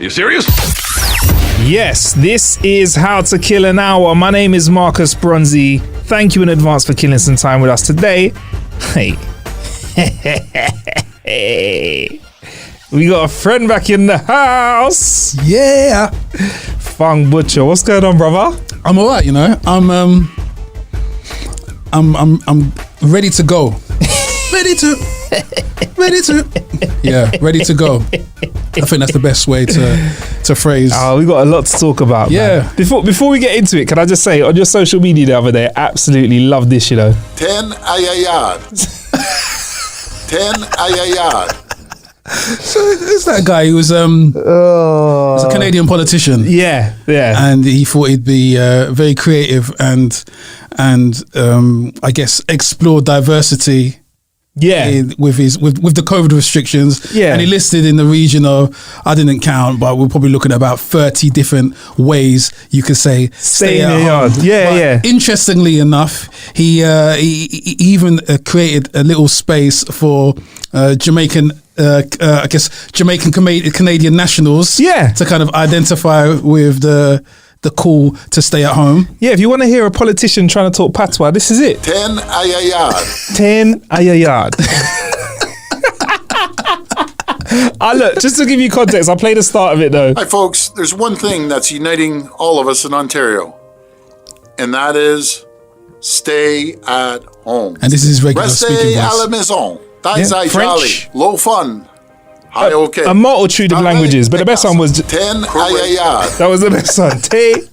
You serious? Yes, this is How to Kill an Hour. My name is Marcus Bronzy. Thank you in advance for killing some time with us today. Hey. We got a friend back in the house. Yeah. Fung Butcher. What's going on, brother? I'm all right, you know. I'm ready to go. ready to. Yeah, ready to go. I think that's the best way to phrase. Oh, we got a lot to talk about. Yeah. Man. Before we get into it, can I just say on your social media the other day, I absolutely love this, you know. 10 ayayad. 10 ayayad. So it's that guy who was was a Canadian politician. Yeah. And he thought he'd be very creative and I guess explore diversity. Yeah, with the COVID restrictions. Yeah, and he listed in the region of, I didn't count, but we're probably looking at about 30 different ways you could say stay in your yard. Yeah. Interestingly enough, he even created a little space for Jamaican Canadian nationals. Yeah, to kind of identify with the call to stay at home. Yeah, if you want to hear a politician trying to talk patois, this is it. 10 ayayad. 10 ayayad. Look, just to give you context, I'll play the start of it though. Hi folks, there's one thing that's uniting all of us in Ontario, and that is stay at home. And this is his regular Restez speaking voice. à la maison. That's French. jolly. Low fun. Okay. A multitude of languages, but the best one was 10 ayayad. That was the best one. 10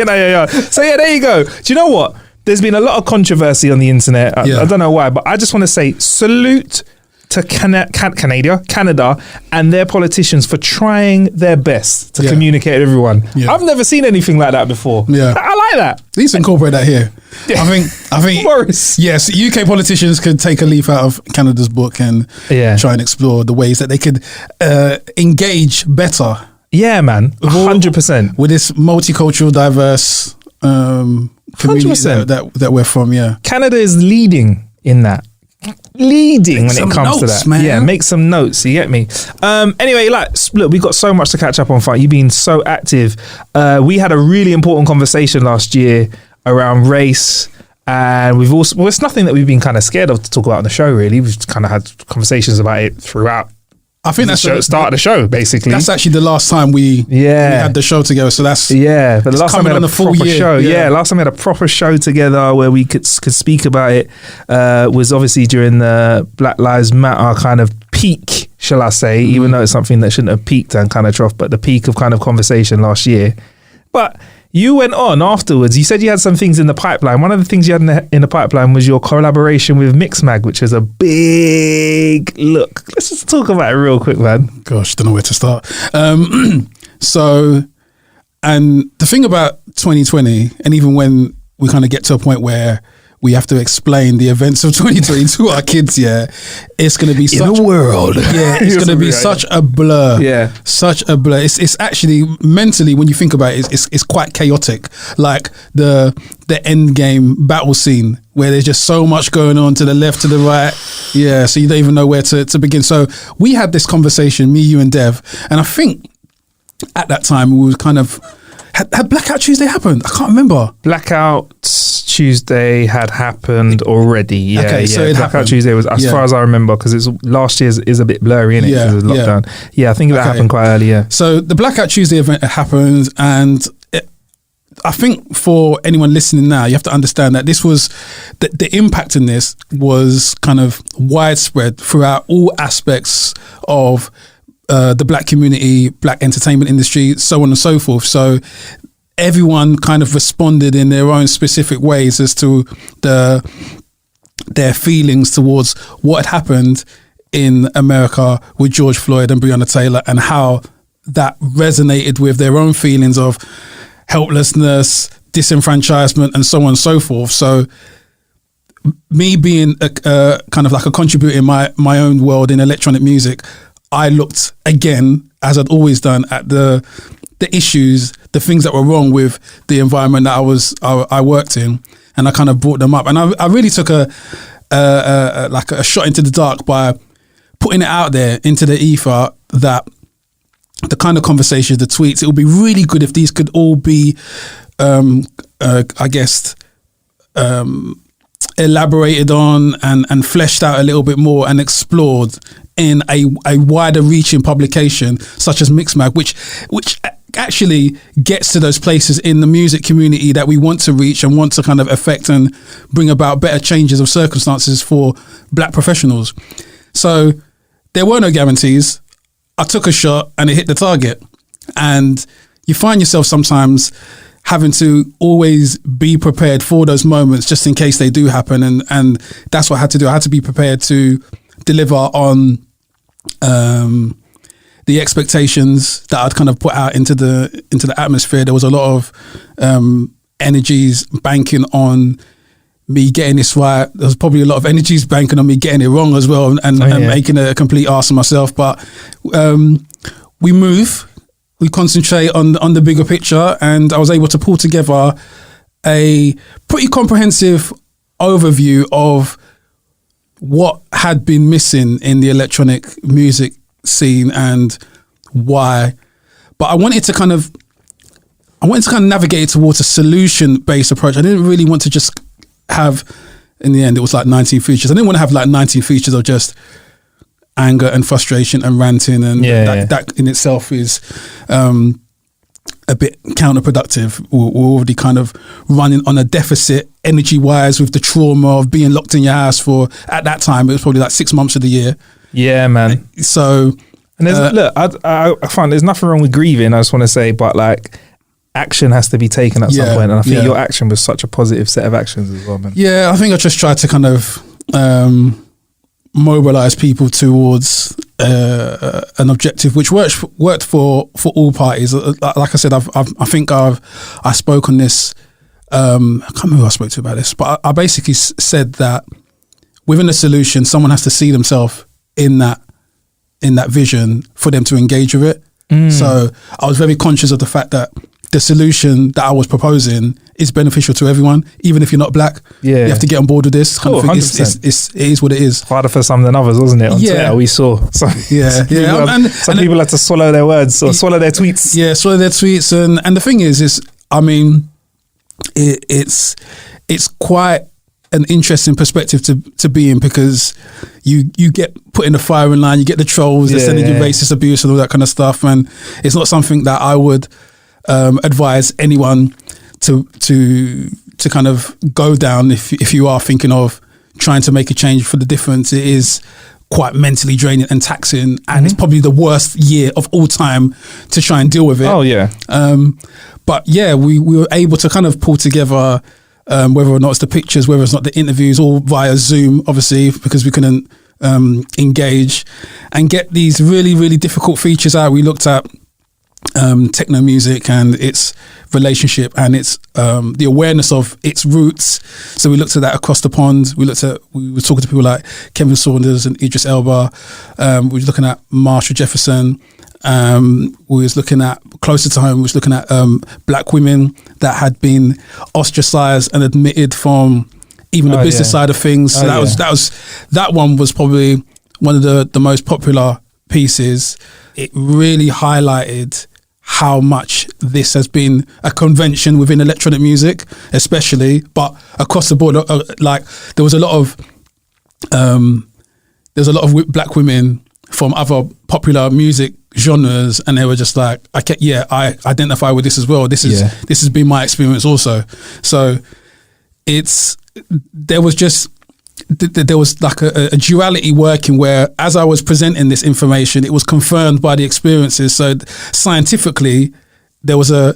ayayad. So yeah, there you go. Do you know what? There's been a lot of controversy on the internet. I don't know why, but I just want to say salute to Canada and their politicians for trying their best to communicate with everyone. Yeah. I've never seen anything like that before. Yeah, I like that. At least incorporate that here. Yeah. I think Morris. Yes, UK politicians could take a leaf out of Canada's book and try and explore the ways that they could engage better. Yeah, man, 100% with this multicultural, diverse community that we're from. Yeah, Canada is leading in that. Leading when it comes to that, man. Yeah, make some notes. You get me? Anyway, look, we got so much to catch up on. You've been so active. We had a really important conversation last year around race, and we've also it's nothing that we've been kind of scared of to talk about on the show. Really, we've kind of had conversations about it throughout. I think that's the start of the show, basically. That's actually the last time we had the show together. So that's but the last time we had a proper show. Yeah, last time we had a proper show together where we could speak about it was obviously during the Black Lives Matter kind of peak, shall I say, even though it's something that shouldn't have peaked and kind of trough, but the peak of kind of conversation last year. But you went on afterwards. You said you had some things in the pipeline. One of the things you had in the pipeline was your collaboration with Mixmag, which was a big look. Let's just talk about it real quick, man. Gosh, don't know where to start. So, and the thing about 2020, and even when we kind of get to a point where we have to explain the events of 2020 to our kids, it's going to be such a world. Yeah, it's going to be such a blur. Yeah, such a blur. It's actually mentally, when you think about it, it's quite chaotic. Like the end game battle scene where there's just so much going on to the left, to the right. Yeah, so you don't even know where to begin. So we had this conversation, me, you, and Dev, and I think at that time we were kind of had Blackout Tuesday happened. I can't remember. Blackout Tuesday had happened already. Yeah, okay, so it Blackout happened. Tuesday was, as far as I remember, because it's last year's is a bit blurry, innit? Because it was lockdown. Yeah, I think that happened quite early. Yeah. So the Blackout Tuesday event happened, and I think for anyone listening now, you have to understand that this was the impact in this was kind of widespread throughout all aspects of the black community, black entertainment industry, so on and so forth. So everyone kind of responded in their own specific ways as to their feelings towards what had happened in America with George Floyd and Breonna Taylor, and how that resonated with their own feelings of helplessness, disenfranchisement, and so on and so forth. So me being a kind of like a contributor in my own world in electronic music, I looked again, as I'd always done, at the issues, the things that were wrong with the environment that I worked in, and I kind of brought them up. And I really took a shot into the dark by putting it out there into the ether that the kind of conversations, the tweets, it would be really good if these could all be, I guess, elaborated on and fleshed out a little bit more and explored in a wider reaching publication such as Mixmag, which actually gets to those places in the music community that we want to reach and want to kind of affect and bring about better changes of circumstances for black professionals. So there were no guarantees. I took a shot and it hit the target. And you find yourself sometimes having to always be prepared for those moments just in case they do happen. And that's what I had to do. I had to be prepared to deliver on the expectations that I'd kind of put out into the atmosphere. There was a lot of energies banking on me getting this right. There was probably a lot of energies banking on me getting it wrong as well and making a complete arse of myself. But we concentrate on the bigger picture, and I was able to pull together a pretty comprehensive overview of what had been missing in the electronic music scene and why. But I wanted to kind of navigate it towards a solution-based approach. I didn't really want to just have, in the end, it was like 19 features. I didn't want to have like 19 features of just anger and frustration and ranting, and that in itself is a bit counterproductive. We're already kind of running on a deficit energy-wise with the trauma of being locked in your house for, at that time, it was probably like 6 months of the year. Yeah, man. So, and there's, look, I find there's nothing wrong with grieving, I just want to say, but like, action has to be taken at some point, and I think your action was such a positive set of actions as well, man. Yeah, I think I just tried to kind of mobilize people towards an objective which worked for all parties. Like I said, I think I spoke on this. I can't remember who I spoke to about this, but I basically said that within a solution, someone has to see themselves in that vision for them to engage with it. So I was very conscious of the fact that the solution that I was proposing is beneficial to everyone, even if you're not black. You have to get on board with this. Cool, 100%. It is what it is. Harder for some than others, wasn't it? On Twitter, we saw. Some people had to swallow their words or swallow their tweets. Yeah, swallow their tweets. And the thing is, I mean, it's quite an interesting perspective to be in, because you get put in the firing line, you get the trolls, they're sending you racist abuse and all that kind of stuff, and it's not something that I would advise anyone to kind of go down if you are thinking of trying to make a change for the difference. It is quite mentally draining and taxing, and it's probably the worst year of all time to try and deal with it. Oh yeah. But yeah, we were able to kind of pull together, whether or not it's the pictures, whether it's not the interviews, all via Zoom, obviously, because we couldn't engage, and get these really, really difficult features out. We looked at techno music and its relationship and its the awareness of its roots. So we looked at that across the pond. We were talking to people like Kevin Saunders and Idris Elba. We were looking at Marshall Jefferson. We was looking at, closer to home, we was looking at black women that had been ostracized and admitted from even the business side of things. So that one was probably one of the most popular pieces. It really highlighted how much this has been a convention within electronic music, especially, but across the board. Like there was a lot of black women from other popular music genres, and they were just like, I identify with this as well. This has been my experience also. So there was like a duality working, where as I was presenting this information, it was confirmed by the experiences. So scientifically, there was a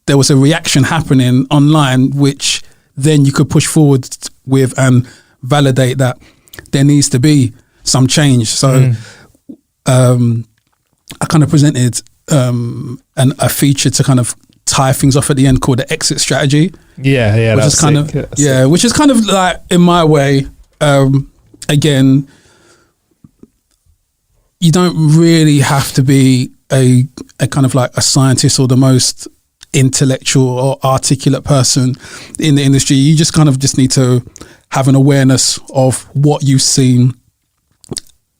reaction happening online, which then you could push forward with and validate that there needs to be some change. So I kind of presented a feature to kind of tie things off at the end called the exit strategy. Which is kind which is kind of like, in my way, again, you don't really have to be a kind of like a scientist or the most intellectual or articulate person in the industry. You just kind of just need to have an awareness of what you've seen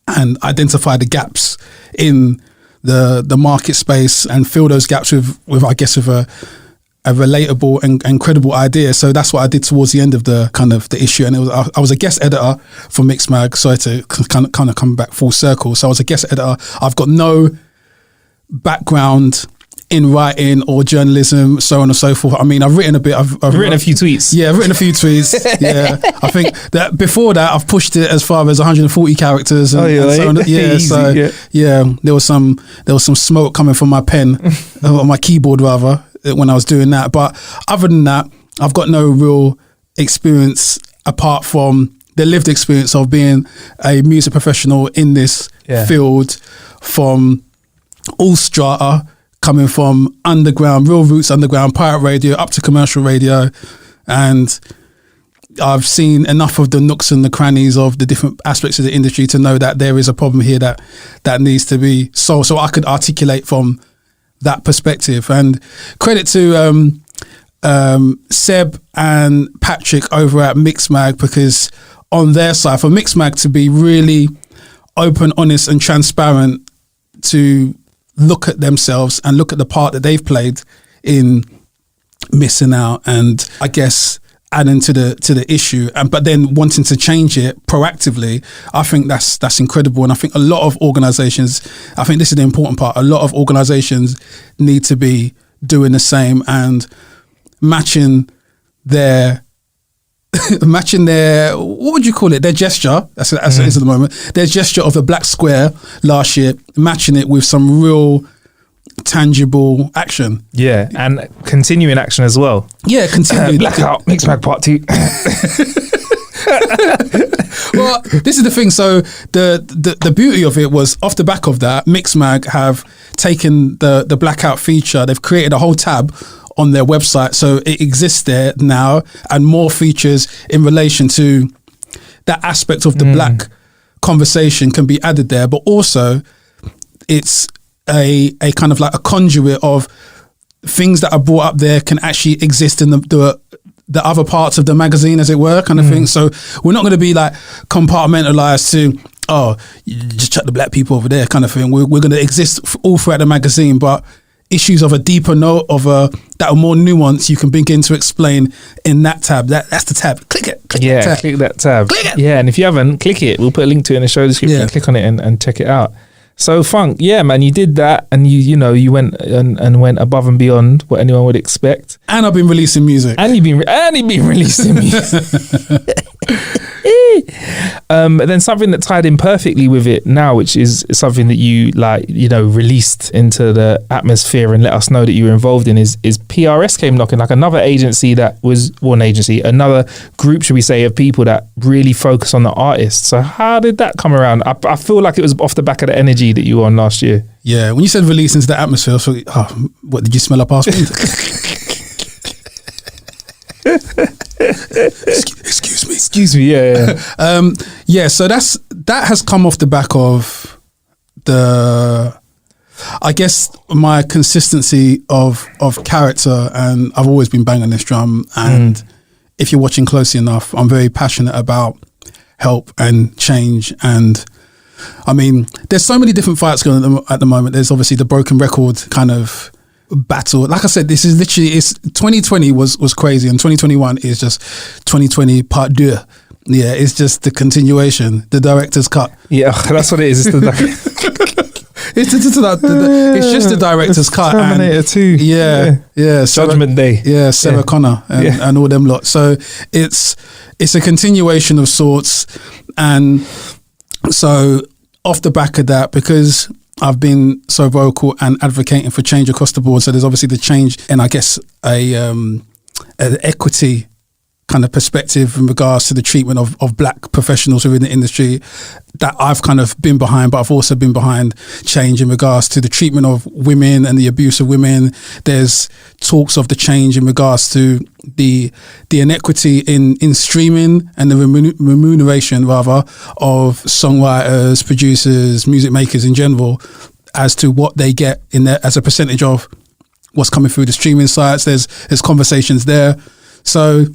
and identify the gaps in the market space and fill those gaps with I guess with a relatable and credible idea. So that's what I did towards the end of the issue. And I was a guest editor for Mixmag. Sorry to kind of come back full circle. So I was a guest editor. I've got no background in writing or journalism, so on and so forth. I mean, I've written a bit. I've written a few tweets. Yeah, I've written a few tweets. Yeah, I think that before that, I've pushed it as far as 140 characters. And, and so on. Yeah, Easy, yeah. There was some smoke coming from my pen, or my keyboard rather, when I was doing that. But other than that, I've got no real experience apart from the lived experience of being a music professional in this field from all strata, coming from underground, real roots underground, pirate radio up to commercial radio. And I've seen enough of the nooks and the crannies of the different aspects of the industry to know that there is a problem here that needs to be solved. So I could articulate from that perspective. And credit to Seb and Patrick over at Mixmag, because on their side, for Mixmag to be really open, honest and transparent, to look at themselves and look at the part that they've played in missing out and I guess adding to the issue, but then wanting to change it proactively, I think that's incredible. And I think a lot of organizations, I think this is the important part, a lot of organizations need to be doing the same and matching their what would you call it, their gesture, as it is at the moment, their gesture of a black square last year, matching it with some real tangible action. Yeah, and continuing action as well. Yeah, continuing. Blackout, Mixmag Part 2. Well, this is the thing. So the beauty of it was, off the back of that, Mixmag have taken the blackout feature, they've created a whole tab on their website, so it exists there now, and more features in relation to that aspect of the black conversation can be added there. But also, it's a kind of like a conduit of things that are brought up there can actually exist in the other parts of the magazine, as it were, kind of thing. So we're not going to be like compartmentalized to, oh, you just chuck the black people over there kind of thing. We're going to exist all throughout the magazine, but issues of a deeper note, that are more nuanced, you can begin to explain in that tab. That's the tab. Click it. Click that tab. Click it. Yeah, and if you haven't, click it. We'll put a link to it in the show description. Yeah. Click on it and check it out. So Funk, yeah, man, you did that, and you went and went above and beyond what anyone would expect. And I've been releasing music. And you've been releasing music. Then something that tied in perfectly with it now, which is something that you released into the atmosphere and let us know that you were involved in, is PRS came knocking, like another agency another group, should we say, of people that really focus on the artist. So how did that come around? I feel like it was off the back of the energy that you were on last year. Yeah, when you said release into the atmosphere, I was like, what, did you smell up our screen? Excuse me. Yeah. So that has come off the back of I guess my consistency of character, and I've always been banging this drum. And if you're watching closely enough, I'm very passionate about help and change. And I mean, there's so many different fights going on at the moment. There's obviously the broken record kind of battle. Like I said, this is literally, 2020 was crazy, and 2021 is just 2020 part 2. Yeah, it's just the continuation, the director's cut. Yeah, that's what it is. It's just the director's cut. Terminator 2. Yeah. Judgment Day. Yeah, Sarah Connor and all them lot. So it's a continuation of sorts. And so off the back of that, because I've been so vocal and advocating for change across the board, so there's obviously the change and I guess an equity kind of perspective in regards to the treatment of black professionals within the industry that I've kind of been behind, but I've also been behind change in regards to the treatment of women and the abuse of women. There's talks of the change in regards to the inequity in streaming and the remuneration rather of songwriters, producers, music makers in general, as to what they get in there as a percentage of what's coming through the streaming sites. There's conversations there. So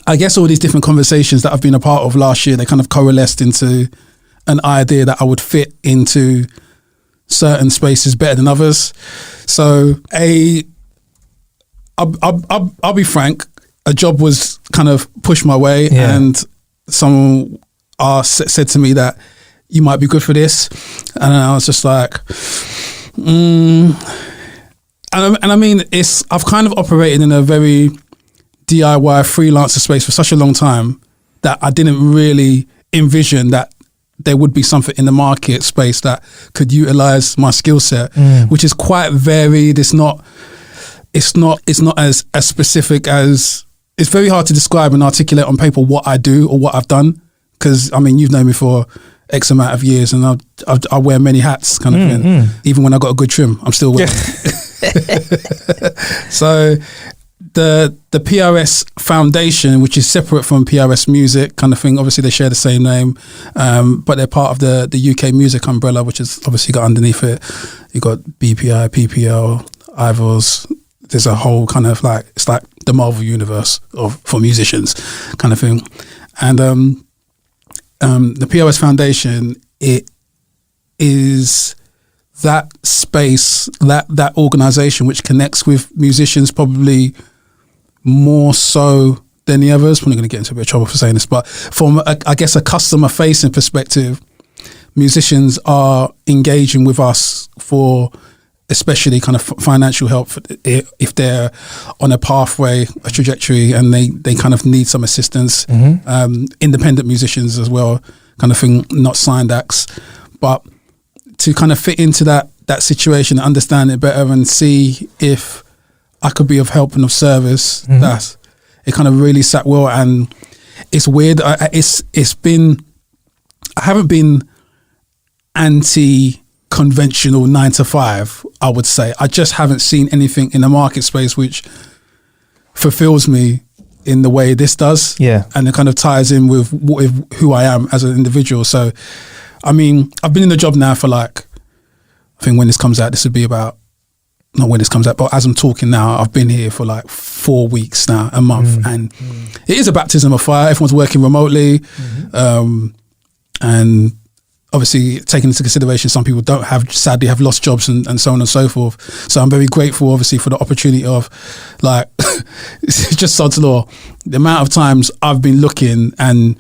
I guess all these different conversations that I've been a part of last year, they kind of coalesced into an idea that I would fit into certain spaces better than others. So I'll be frank, a job was kind of pushed my way, and someone said to me that you might be good for this, and I was just like, and I mean, I've kind of operated in a very DIY freelancer space for such a long time that I didn't really envision that there would be something in the market space that could utilize my skill set, which is quite varied. It's not as specific as, it's very hard to describe and articulate on paper what I do or what I've done. Because I mean, you've known me for X amount of years, and I wear many hats, kind of thing. Even when I got a good trim, I'm still wearing. So the PRS Foundation, which is separate from PRS Music, kind of thing. Obviously, they share the same name, but they're part of the UK music umbrella, which is obviously got underneath it. You got BPI, PPL, Ivors. There's a whole kind of like, it's like the Marvel universe for musicians, kind of thing, and the PRS Foundation, it is that space, that organisation which connects with musicians probably more so than the others. I'm not going to get into a bit of trouble for saying this, but from I guess a customer-facing perspective, musicians are engaging with us for especially kind of financial help if they're on a pathway, a trajectory, and they kind of need some assistance. Independent musicians as well, kind of thing, not signed acts, but to kind of fit into that situation, understand it better, and see if I could be of help and of service. That it kind of really sat well, and it's weird. I haven't been anti-conventional 9 to 5, I would say. I just haven't seen anything in the market space which fulfills me in the way this does. And it kind of ties in with who I am as an individual. So, I mean, I've been in the job now for like, I think when this comes out, this would be about, not when this comes out, but as I'm talking now, I've been here for like 4 weeks now, a month. And it is a baptism of fire. Everyone's working remotely. And obviously, taking into consideration, some people sadly have lost jobs and so on and so forth. So I'm very grateful, obviously, for the opportunity of, like, it's just sod's law. The amount of times I've been looking and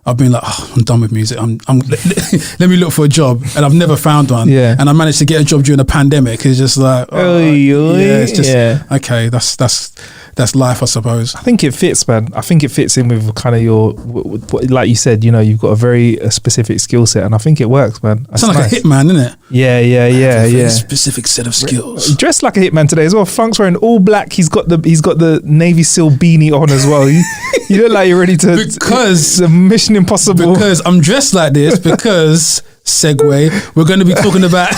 I've been like, oh, I'm done with music. Let me look for a job, and I've never found one. And I managed to get a job during a pandemic. It's just like, it's just okay. That's life, I suppose. I think it fits, man. I think it fits in with kind of your, like you said, you know, you've got a very specific skill set, and I think it works, man. That's sound like a hitman, isn't it? Yeah. Specific set of skills. Dressed like a hitman today as well. Funk's wearing all black. He's got the Navy SEAL beanie on as well. You look like you're ready to, because the Mission Impossible. Because I'm dressed like this because segue. We're going to be talking about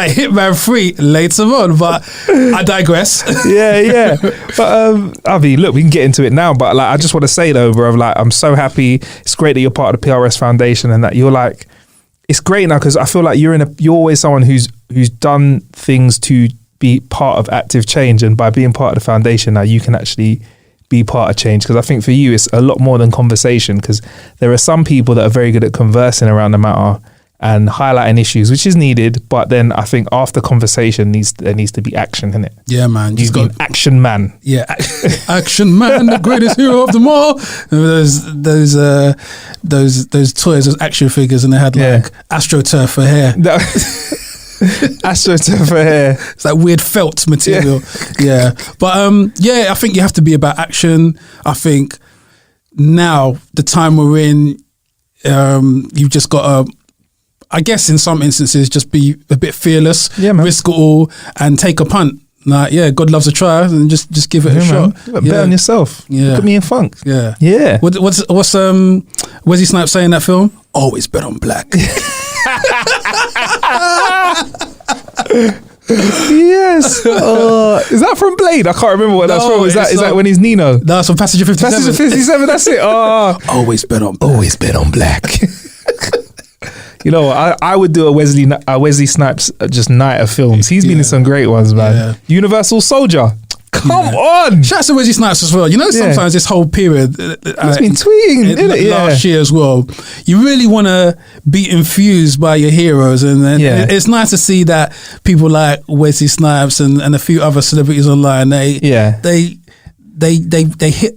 Hitman 3 later on, but I digress. But I mean, look, we can get into it now, but like, I just want to say though, bro, like, I'm so happy. It's great that you're part of the PRS Foundation, and that you're like, it's great now, because I feel like you're always someone who's done things to be part of active change, and by being part of the foundation now, you can actually be part of change. Because I think for you, it's a lot more than conversation, because there are some people that are very good at conversing around the matter and highlighting issues, which is needed, but then I think after conversation there needs to be action in it. Yeah, man. You've been action man. Yeah, action man, the greatest hero of them all. Those toys, those action figures, and they had like AstroTurf for hair. AstroTurf for hair. It's that weird felt material. But I think you have to be about action. I think now, the time we're in, you've just got to, I guess in some instances, just be a bit fearless, risk it all, and take a punt. Like, God loves a try, and just give it a shot. Bet on yourself. Look at me in Funk. What's Wesley Snipes saying in that film? Always bet on black. Yes. Is that from Blade? I can't remember what that's from. Is that when he's Nino? No, it's from Passenger 57. Passenger 57, that's it. Always bet on black. You know, I would do a Wesley Snipes just night of films. He's been in some great ones, man. Universal Soldier. Come on. Shout out to Wesley Snipes as well. You know, sometimes this whole period, He's been tweeting last year as well. You really want to be infused by your heroes, and it's nice to see that people like Wesley Snipes and a few other celebrities online. They hit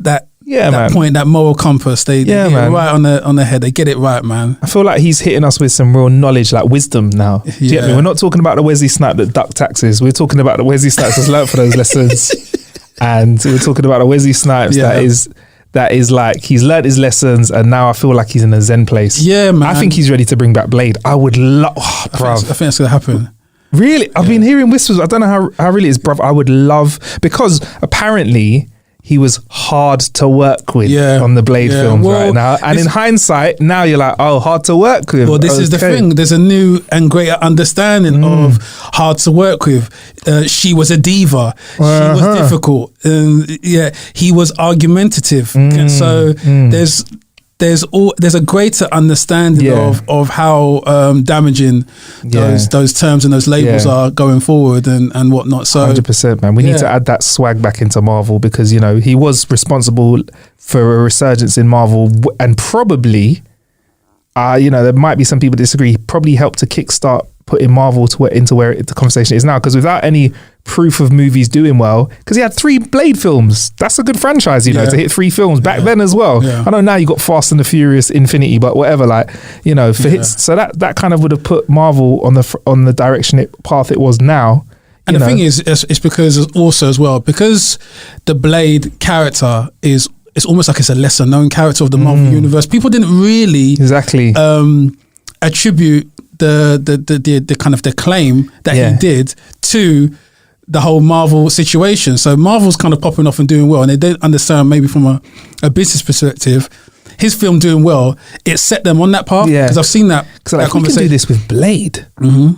that. That point, that moral compass, they hit it right on the head. They get it right, man. I feel like he's hitting us with some real knowledge, like wisdom now. Do you get me? We're not talking about the Wesley Snipes that ducked taxes. We're talking about the Wesley Snipes that's learnt for those lessons. And we're talking about the Wesley Snipes that is like, he's learnt his lessons, and now I feel like he's in a zen place. Yeah, man. I think he's ready to bring back Blade. I would love, I think that's going to happen. Really? I've been hearing whispers. I don't know how really it is, bruv. I would love, because apparently he was hard to work with on the Blade films right now. And in hindsight, now you're like, oh, hard to work with. Well, this is the thing. There's a new and greater understanding of hard to work with. She was a diva. She was difficult. He was argumentative. So there's a greater understanding of how damaging those terms and those labels are going forward and whatnot. So 100%, man. We need to add that swag back into Marvel, because he was responsible for a resurgence in Marvel, and probably there might be some people disagree. He probably helped to kickstart putting Marvel into where the conversation is now, because without any proof of movies doing well, because he had 3 Blade films, that's a good franchise, to hit 3 films back then as well. I know now you got Fast and the Furious Infinity, but whatever, for hits, so that kind of would have put Marvel on the direction path it was now. And the thing is, it's because also as well, because the Blade character it's almost like it's a lesser known character of the Marvel universe. People didn't really attribute the kind of the claim that he did to the whole Marvel situation. So Marvel's kind of popping off and doing well, and they don't understand, maybe from a business perspective, his film doing well, it set them on that path. Because I've seen that. Because if we can do this with Blade,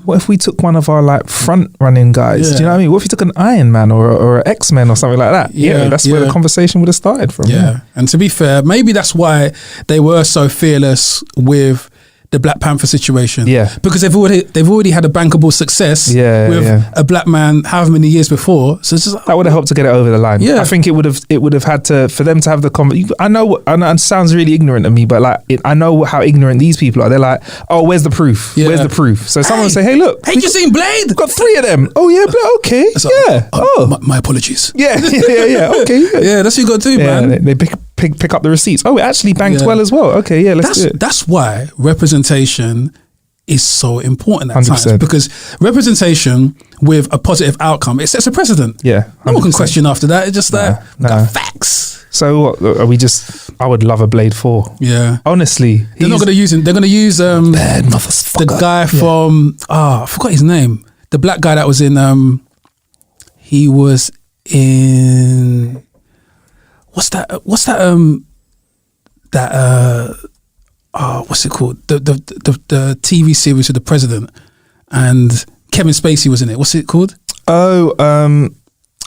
what if we took one of our front running guys? Do you know what I mean? What if we took an Iron Man or an X-Men or something like that? That's where the conversation would have started from. And to be fair, maybe that's why they were so fearless with the Black Panther situation, because they've already had a bankable success with a black man however many years before. So it's just, that would have helped to get it over the line. I think it would have had to, for them to have the conversation. I know it sounds really ignorant of me, but I know how ignorant these people are. They're like, oh, where's the proof? Where's the proof? So someone will say, hey, look, you seen Blade? We've got 3 of them. Oh yeah, okay, my apologies. Okay, that's what you got to do, man. They pick up the receipts. Oh, it actually banked well as well. Okay, let's do it. That's why representation is so important at 100%. Times, because representation with a positive outcome, it sets a precedent. No one can question after that. It's just got facts. So what are we just? I would love a Blade 4. Honestly, they're not going to use him. They're going to use bad motherfucker. The guy from I forgot his name. The black guy that was in he was in what's that what's it called, the TV series with the president, and Kevin Spacey was in it. What's it called?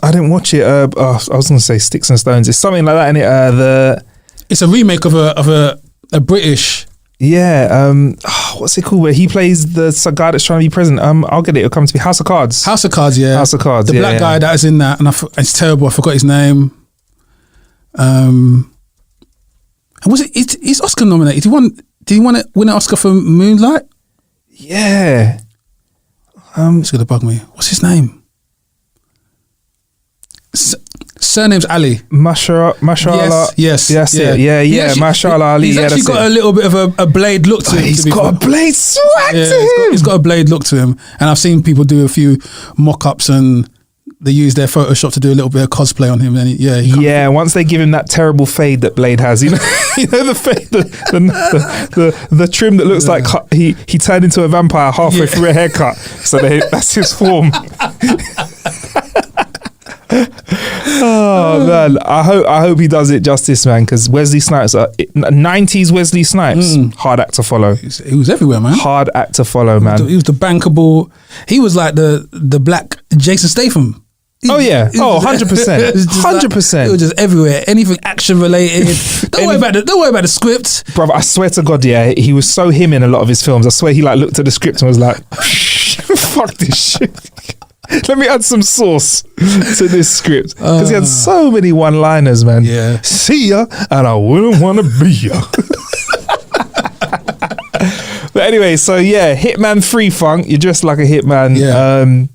I didn't watch it. I was going to say Sticks and Stones. It's something like that, isn't it? It's a remake of a British. What's it called? Where he plays the guy that's trying to be president. I'll get it. It'll come to me. House of Cards. House of Cards. The black guy that is in that, and it's terrible. I forgot his name. And was he's Oscar nominated? Did he win an Oscar for Moonlight? It's gonna bug me. What's his name? Surname's Ali. Mashallah. Yes. Mashallah Ali. He's actually got a little bit of a Blade look to him. He's got a Blade swag to him. He's got a Blade look to him. And I've seen people do a few mock-ups, and they use their Photoshop to do a little bit of cosplay on him. And once they give him that terrible fade that Blade has, you know the fade, the trim that looks like he turned into a vampire halfway through a haircut. So that's his form. Oh man, I hope he does it justice, man, because Wesley Snipes, 90s Wesley Snipes, hard act to follow. He was everywhere, man. Hard act to follow, man. He was the bankable. He was like the black Jason Statham. 100%. 100%. It was just everywhere. Anything action related. Don't worry about the script. Brother, I swear to God, he was so him in a lot of his films. I swear he looked at the script and was like, fuck this shit. Let me add some sauce to this script because he had so many one-liners, man. Yeah. See ya, and I wouldn't want to be ya. But anyway, so yeah, Hitman 3 Funk. You're dressed like a hitman. Yeah.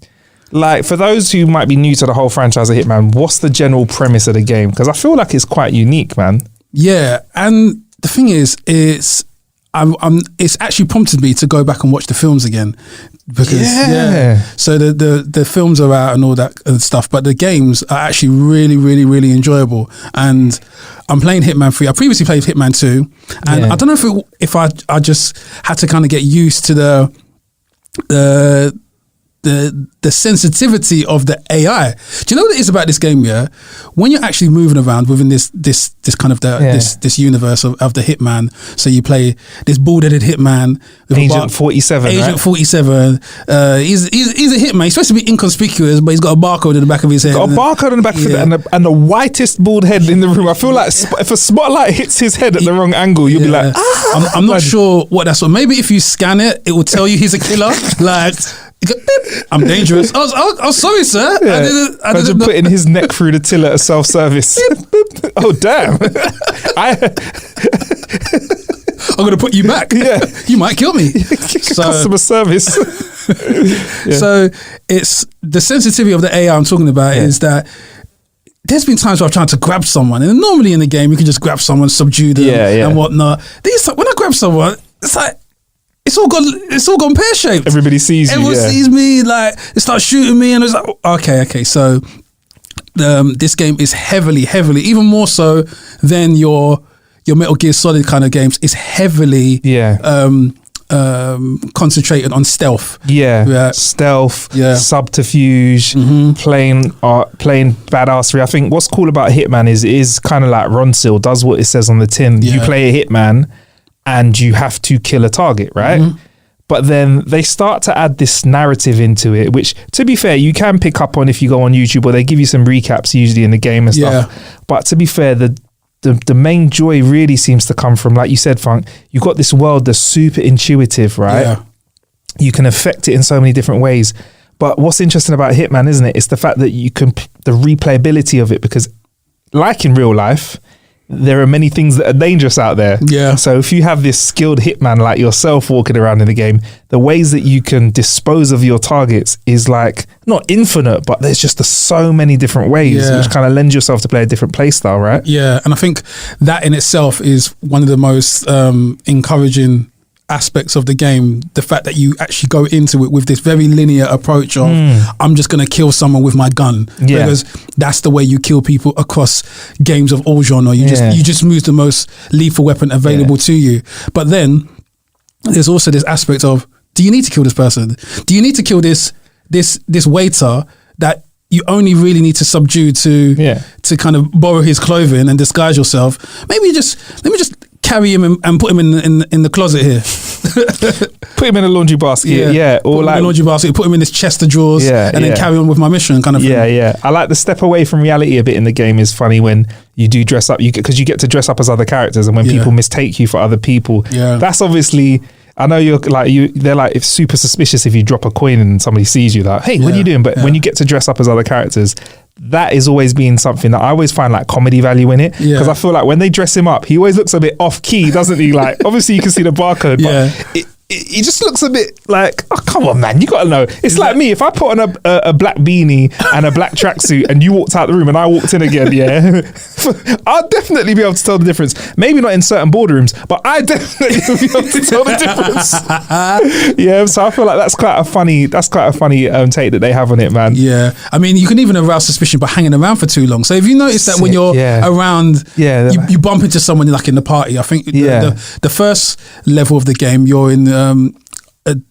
Like, for those who might be new to the whole franchise of Hitman, what's the general premise of the game? Because I feel like it's quite unique, man. Yeah, and the thing is, it's actually prompted me to go back and watch the films again because so the films are out and all that and stuff, but the games are actually really, really, really enjoyable. And I'm playing Hitman 3. I previously played Hitman 2, and I don't know if I just had to kind of get used to the sensitivity of the AI. Do you know what it is about this game? Yeah, when you're actually moving around within this kind of this universe of the Hitman. So you play this bald-headed hitman, with Agent 47. Agent right? 47. He's a hitman. He's supposed to be inconspicuous, but he's got a barcode in the back of his head. Got a barcode on the back of his head and the whitest bald head in the room. I feel like if a spotlight hits his head at the wrong angle, you'll be like, I'm not sure what that's. Maybe if you scan it, it will tell you he's a killer. Like, I'm dangerous. Oh, sorry, sir. Yeah. I didn't know. Putting his neck through the till at a self-service. Oh, damn. I'm going to put you back. Yeah. You might kill me. Customer service. So it's the sensitivity of the AI I'm talking about is that there's been times where I've tried to grab someone, and normally in the game you can just grab someone, subdue them and whatnot. When I grab someone, it's like, it's all gone pear-shaped. Everybody sees you. Everyone sees me, like, they start shooting me, and it's like, okay. So this game is heavily, even more so than your Metal Gear Solid kind of games, is heavily concentrated on stealth. Stealth, subterfuge, playing badassery. I think what's cool about Hitman is kind of like Ronsil does what it says on the tin. You play a hitman and you have to kill a target, right? But then they start to add this narrative into it, which, to be fair, you can pick up on if you go on YouTube, or they give you some recaps usually in the game and stuff. But to be fair, the main joy really seems to come from, like you said, Funk, you've got this world that's super intuitive, right? You can affect it in so many different ways. But what's interesting about Hitman, isn't it? It's the fact that you can, the replayability of it, because like in real life, there are many things that are dangerous out there. So if you have this skilled hitman like yourself walking around in the game, the ways that you can dispose of your targets is like not infinite, but there's just so many different ways, which kind of lends yourself to play a different play style, right? Yeah, and I think that in itself is one of the most encouraging aspects of the game, the fact that you actually go into it with this very linear approach of I'm just going to kill someone with my gun, because that's the way you kill people across games of all genre. You just use the most lethal weapon available to you. But then there's also this aspect of, do you need to kill this person? Do you need to kill this waiter that you only really need to subdue to kind of borrow his clothing and disguise yourself? Let me just carry him and put him in the closet here. Put him in a laundry basket, or like in a laundry basket, put him in this chest of drawers, and then carry on with my mission, kind of thing. I like the step away from reality a bit in the game. Is funny when you do dress up, because you get to dress up as other characters, and when people mistake you for other people, that's obviously. I know they're like, it's super suspicious if you drop a coin and somebody sees you, like, hey, what are you doing? But when you get to dress up as other characters, that is always been something that I always find like comedy value in it. Because I feel like when they dress him up, he always looks a bit off key, doesn't he? Like, obviously you can see the barcode, but he just looks a bit like, oh, come on, man, you got to know. It's like me, if I put on a black beanie and a black tracksuit and you walked out the room and I walked in again, I'll definitely be able to tell the difference. Maybe not in certain boardrooms, but I definitely will be able to tell the difference. So I feel like that's quite a funny take that they have on it, man. I mean, you can even arouse suspicion by hanging around for too long. So if you notice that when you're around, you bump into someone like in the party, I think the first level of the game, you're in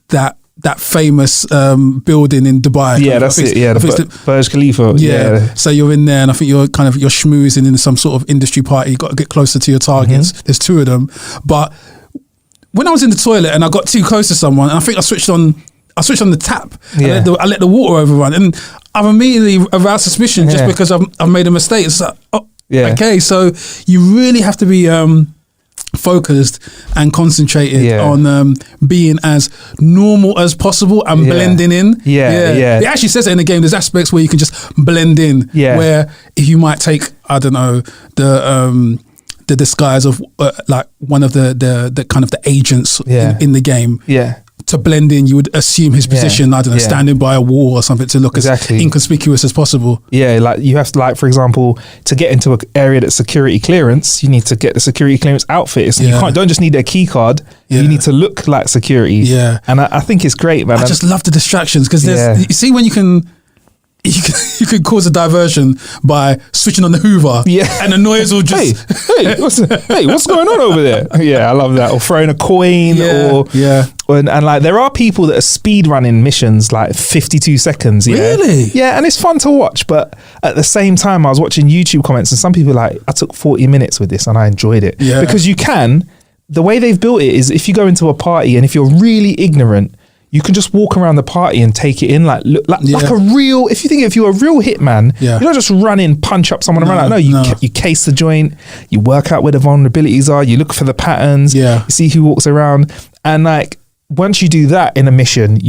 that famous building in Dubai. That's it. The Burj Khalifa. So you're in there, and I think you're schmoozing in some sort of industry party. You got to get closer to your targets. There's two of them. But when I was in the toilet and I got too close to someone, and I think I switched on the tap. I let the water overrun, and I've immediately aroused suspicion just because I've made a mistake. It's like, okay, so you really have to be focused and concentrated on being as normal as possible and blending in. It actually says it in the game. There's aspects where you can just blend in. Where if you might take, I don't know, the disguise of like one of the kind of the agents in the game. To blend in, you would assume his position, I don't know, standing by a wall or something to look as inconspicuous as possible. Like you have to, like, for example, to get into an area that's security clearance, you need to get the security clearance outfit. So you don't just need their key card, you need to look like security. And I think it's great, man. I just love the distractions because there's, you see when you can cause a diversion by switching on the Hoover, and the noise will just what's going on over there? I love that. Or throwing a coin, and like there are people that are speed running missions like 52 seconds. Really? And it's fun to watch. But at the same time, I was watching YouTube comments, and some people are like, I took 40 minutes with this and I enjoyed it because you can. The way they've built it is if you go into a party and if you're really ignorant, you can just walk around the party and take it in like a real. If you're a real hitman, you don't just run in, punch up someone and run out. No, you case the joint, you work out where the vulnerabilities are, you look for the patterns, you see who walks around, and like once you do that in a mission, the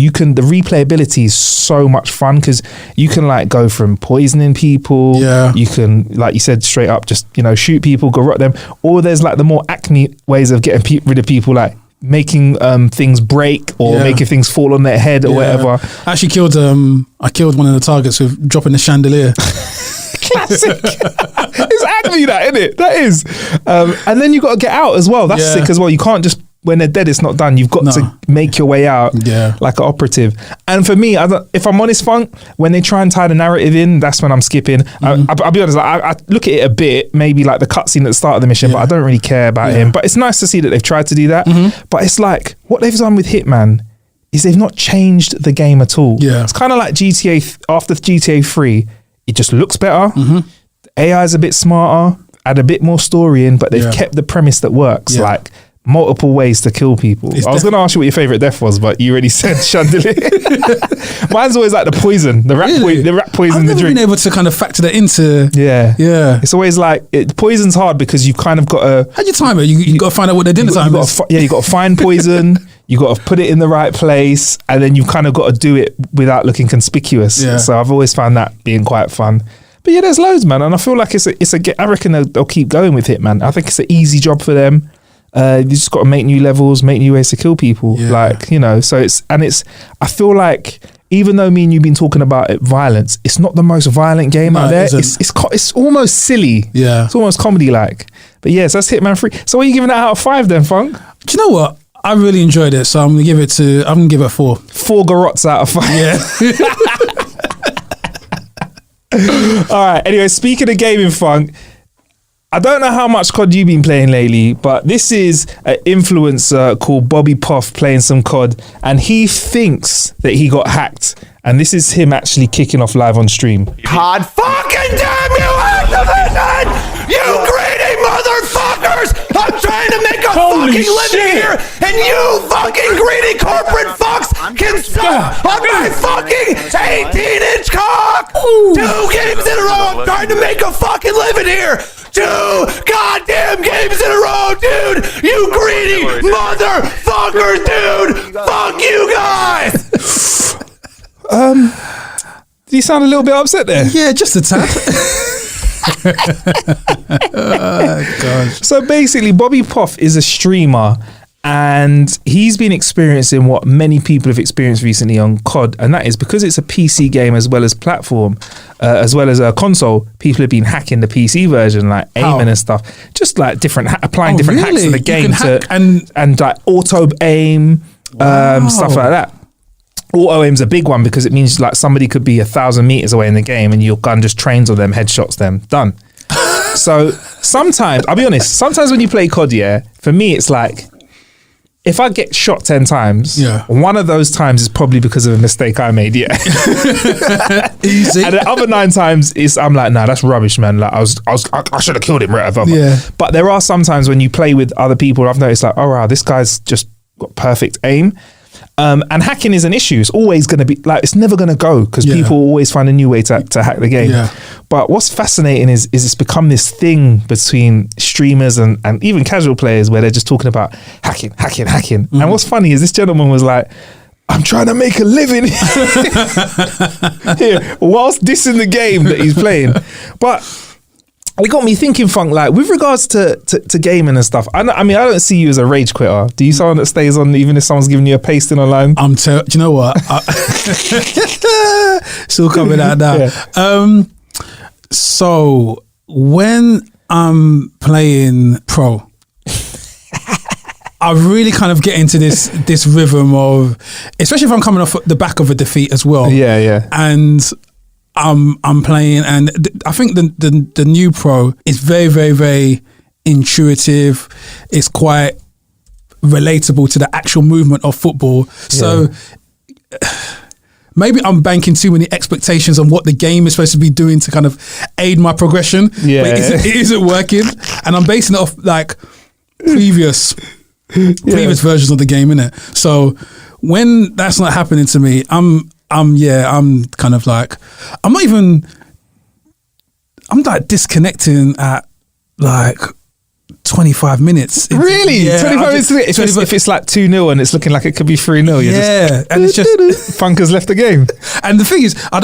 replayability is so much fun because you can like go from poisoning people, you can, like you said, straight up just shoot people, go rot them, or there's like the more acme ways of getting rid of people, like making things break or making things fall on their head or whatever. I actually killed I killed one of the targets with dropping the chandelier. Classic. It's acme, that, isn't it? That is. And then you got to get out as well. That's sick as well. You can't just, when they're dead, it's not done. You've got to make your way out like an operative. And for me, if I'm honest, Funk, when they try and tie the narrative in, that's when I'm skipping. I'll be honest, I look at it a bit, maybe like the cutscene at the start of the mission, but I don't really care about him. But it's nice to see that they've tried to do that. But it's like, what they've done with Hitman is they've not changed the game at all. It's kind of like GTA, after GTA 3, it just looks better. The AI is a bit smarter, add a bit more story in, but they've kept the premise that works. Like, multiple ways to kill people. I was going to ask you what your favourite death was, but you already said chandelier. Mine's always like the poison, the rat poison. I've never been able to kind of factor that into. It's always like poison's hard because you've kind of got to. How do you time it? You got to find out what their dinner time is. You got to find poison. You got to put it in the right place, and then you've kind of got to do it without looking conspicuous. So I've always found that being quite fun. But yeah, there's loads, man, and I feel like I reckon they'll keep going with Hitman. I think it's an easy job for them. You just got to make new levels, make new ways to kill people. So I feel like even though me and you've been talking about violence, it's not the most violent game out there. It's almost silly. It's almost comedy like. But yes, that's Hitman 3. So what are you giving that out of 5 then, Funk? Do you know what? I really enjoyed it, so I'm gonna give it a 4. 4 garots out of 5. All right. Anyway, speaking of gaming, Funk, I don't know how much COD you've been playing lately, but this is an influencer called Bobby Puff playing some COD, and he thinks that he got hacked. And this is him actually kicking off live on stream. God fucking damn you, Activision! You greedy motherfuckers! I'm trying to make a fucking living here, and you fucking greedy corporate fucks can suck on my fucking 18-inch cock! 2 games in a row, I'm trying to make a fucking living here! 2 goddamn games in a row, dude! You greedy motherfuckers, dude! Fuck you guys! Did you sound a little bit upset there? Yeah, just a tad. Oh, gosh. So basically, Bobby Puff is a streamer, and he's been experiencing what many people have experienced recently on COD, and that is because it's a PC game as well as platform, as well as a console. People have been hacking the PC version, like aiming and stuff, just like applying different hacks in the game and like auto aim, stuff like that. Auto aim's a big one because it means like somebody could be 1,000 meters away in the game and your gun just trains on them, headshots them, done. So sometimes, I'll be honest, sometimes when you play COD, for me it's like, if I get shot 10 times, one of those times is probably because of a mistake I made, Easy. And the other 9 times I'm like, nah, that's rubbish, man. Like I should have killed him, right? But there are some times when you play with other people, I've noticed like, oh wow, this guy's just got perfect aim. And hacking is an issue. It's always going to be like, it's never going to go because people always find a new way to hack the game. Yeah. But what's fascinating is it's become this thing between streamers and even casual players where they're just talking about hacking. And what's funny is this gentleman was like, I'm trying to make a living here whilst dissing the game that he's playing. But it got me thinking, Funk, like with regards to gaming and stuff. I mean, I don't see you as a rage quitter. Do you someone that stays on even if someone's giving you a pasting online? Do you know what? Still coming out now. Yeah. So when I'm playing pro, I really kind of get into this rhythm of, especially if I'm coming off the back of a defeat as well. Yeah. And I'm playing, and I think the new pro is very, very, very intuitive. It's quite relatable to the actual movement of football. So maybe I'm banking too many expectations on what the game is supposed to be doing to kind of aid my progression. Yeah. But it isn't working, and I'm basing it off like previous versions of the game, innit? So when that's not happening to me, I'm kind of like, I'm like disconnecting at like 25 minutes. Really? Yeah, 25 minutes? If it's like 2-0 and it's looking like it could be 3-0, and it's just Funk has left the game. And the thing is, I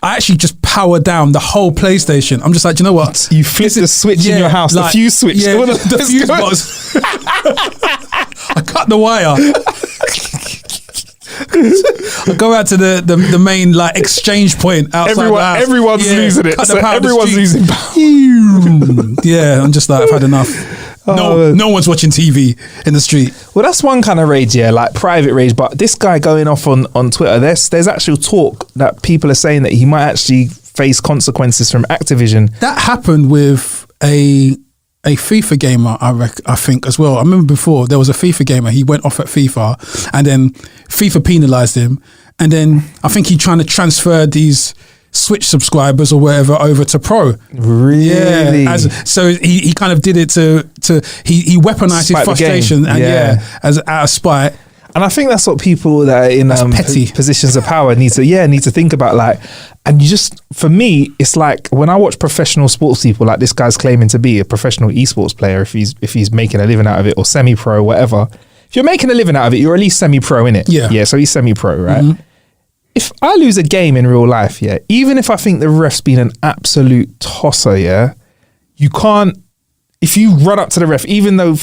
actually just power down the whole PlayStation. I'm just like, do you know what? You flip the switch in your house, like, the fuse switch. Yeah, the fuse box. I cut the wire. I go out to the main like exchange point outside the house. Everyone's losing it. So everyone's losing power. Yeah, I'm just like, I've had enough. No one's watching TV in the street. Well, that's one kind of rage, like private rage. But this guy going off on Twitter, there's actual talk that people are saying that he might actually face consequences from Activision. That happened with a FIFA gamer, I think, as well. I remember before there was a FIFA gamer. He went off at FIFA, and then FIFA penalised him. And then I think he trying to transfer these Switch subscribers or whatever over to Pro. Really? Yeah. So he kind of did it to he weaponized his frustration and as out of spite. And I think that's what people that are in petty positions of power need to think about. Like, and you just, for me, it's like when I watch professional sports people, like this guy's claiming to be a professional esports player, if he's making a living out of it, or semi-pro, whatever. If you're making a living out of it, you're at least semi-pro, innit? Yeah. So he's semi-pro, right? Mm-hmm. If I lose a game in real life, even if I think the ref's been an absolute tosser, you can't. If you run up to the ref, even though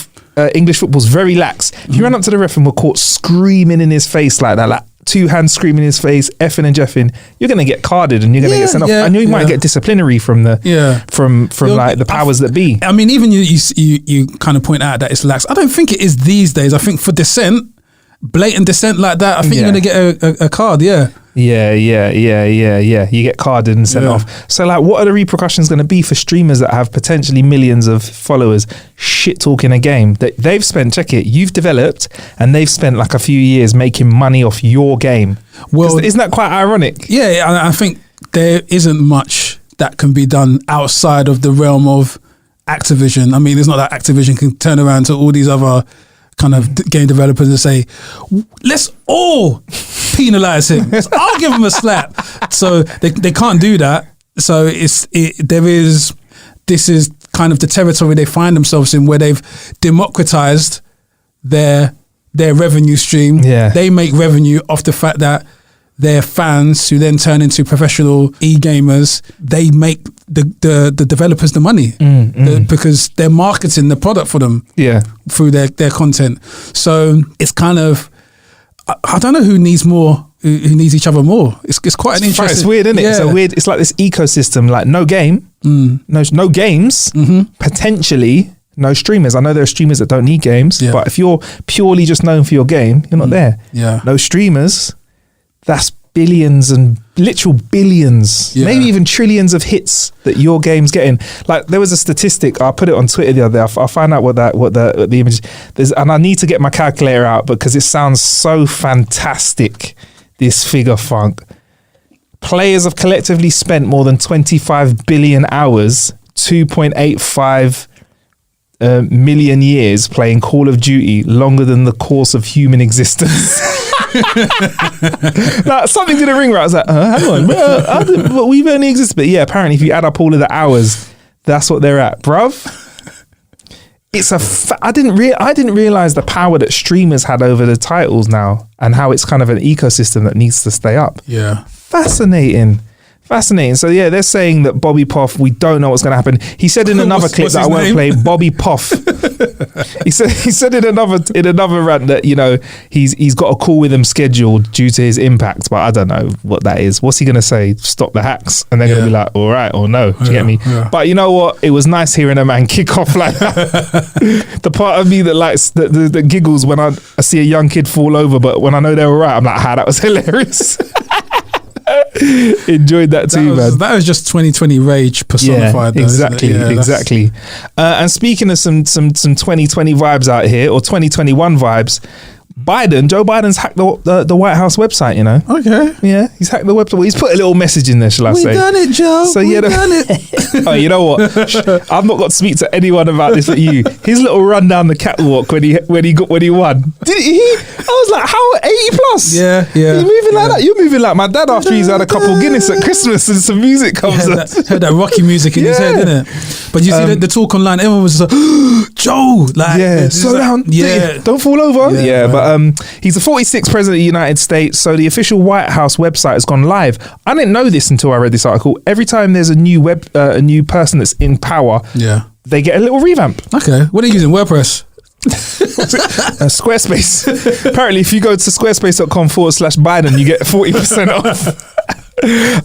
English football's very lax, if you run up to the ref and were caught screaming in his face like that, like two hands screaming in his face, effing and jeffing, you're going to get carded and you're going to get sent off. And you might get disciplinary from the from like the powers that be. I mean, even you kind of point out that it's lax. I don't think it is these days. I think for dissent, blatant dissent like that, I think you're going to get a card. Yeah. You get carded and sent off. So like, what are the repercussions going to be for streamers that have potentially millions of followers shit talking a game that they've spent, check it, you've developed and they've spent like a few years making money off your game? Well, isn't that quite ironic? Yeah, I think there isn't much that can be done outside of the realm of Activision. I mean, it's not that Activision can turn around to all these other kind of game developers and say, let's all penalize him. I'll give him a slap. So they can't do that. So this is kind of the territory they find themselves in, where they've democratized their revenue stream. Yeah. They make revenue off the fact that their fans, who then turn into professional e-gamers, they make the developers the money because they're marketing the product for them through their content. So it's kind of, I don't know who needs more, who needs each other more. It's quite an interesting. It's weird, isn't it? It's a weird. It's like this ecosystem. Like no game, no games, potentially no streamers. I know there are streamers that don't need games, but if you're purely just known for your game, you're not there. Yeah. No streamers. That's billions and literal billions, maybe even trillions of hits that your game's getting. Like there was a statistic, I put it on Twitter the other day. I'll find out what the image is, and I need to get my calculator out because it sounds so fantastic. This figure, Funk. Players have collectively spent more than 25 billion hours, 2.85 million years playing Call of Duty, longer than the course of human existence. Like, something didn't ring right. I was like, hang on, but we've only existed. But yeah, apparently if you add up all of the hours, that's what they're at, bruv. It's I didn't realize the power that streamers had over the titles now, and how it's kind of an ecosystem that needs to stay up. Yeah. Fascinating. So yeah, they're saying that Bobby Poff, we don't know what's going to happen. He said in another clip that I won't play, Bobby Poff. he said in another rant that, you know, he's got a call with him scheduled due to his impact, but I don't know what that is. What's he going to say? Stop the hacks, and they're going to be like, all right or no. Do you get me? Yeah. But you know what? It was nice hearing a man kick off like that. The part of me that likes the giggles when I see a young kid fall over, but when I know they're all right, I'm like, that was hilarious. Enjoyed that too, man. That was just 2020 rage personified. Yeah, exactly, exactly. And speaking of some 2020 vibes out here, or 2021 vibes, Joe Biden's hacked the White House website, you know. Okay. Yeah, he's hacked the website. Well, he's put a little message in there, shall I say. We done it, Joe. So yeah, done it. Oh, you know what? I've not got to speak to anyone about this but you. His little run down the catwalk when he won. Did he? I was like, how 80 plus? Yeah. You're moving like that. You're moving like my dad after he's had a couple Guinness at Christmas and some music comes on. Heard that rocky music in his head, didn't it? But you see the talk online, everyone was just like, Joe, like, slow down. Yeah, don't fall over. Yeah, but he's the 46th president of the United States, so the official White House website has gone live. I didn't know this until I read this article. Every time there's a new person that's in power, they get a little revamp. Okay, what are you using? WordPress? Squarespace. Apparently, if you go to squarespace.com/Biden, you get 40% off.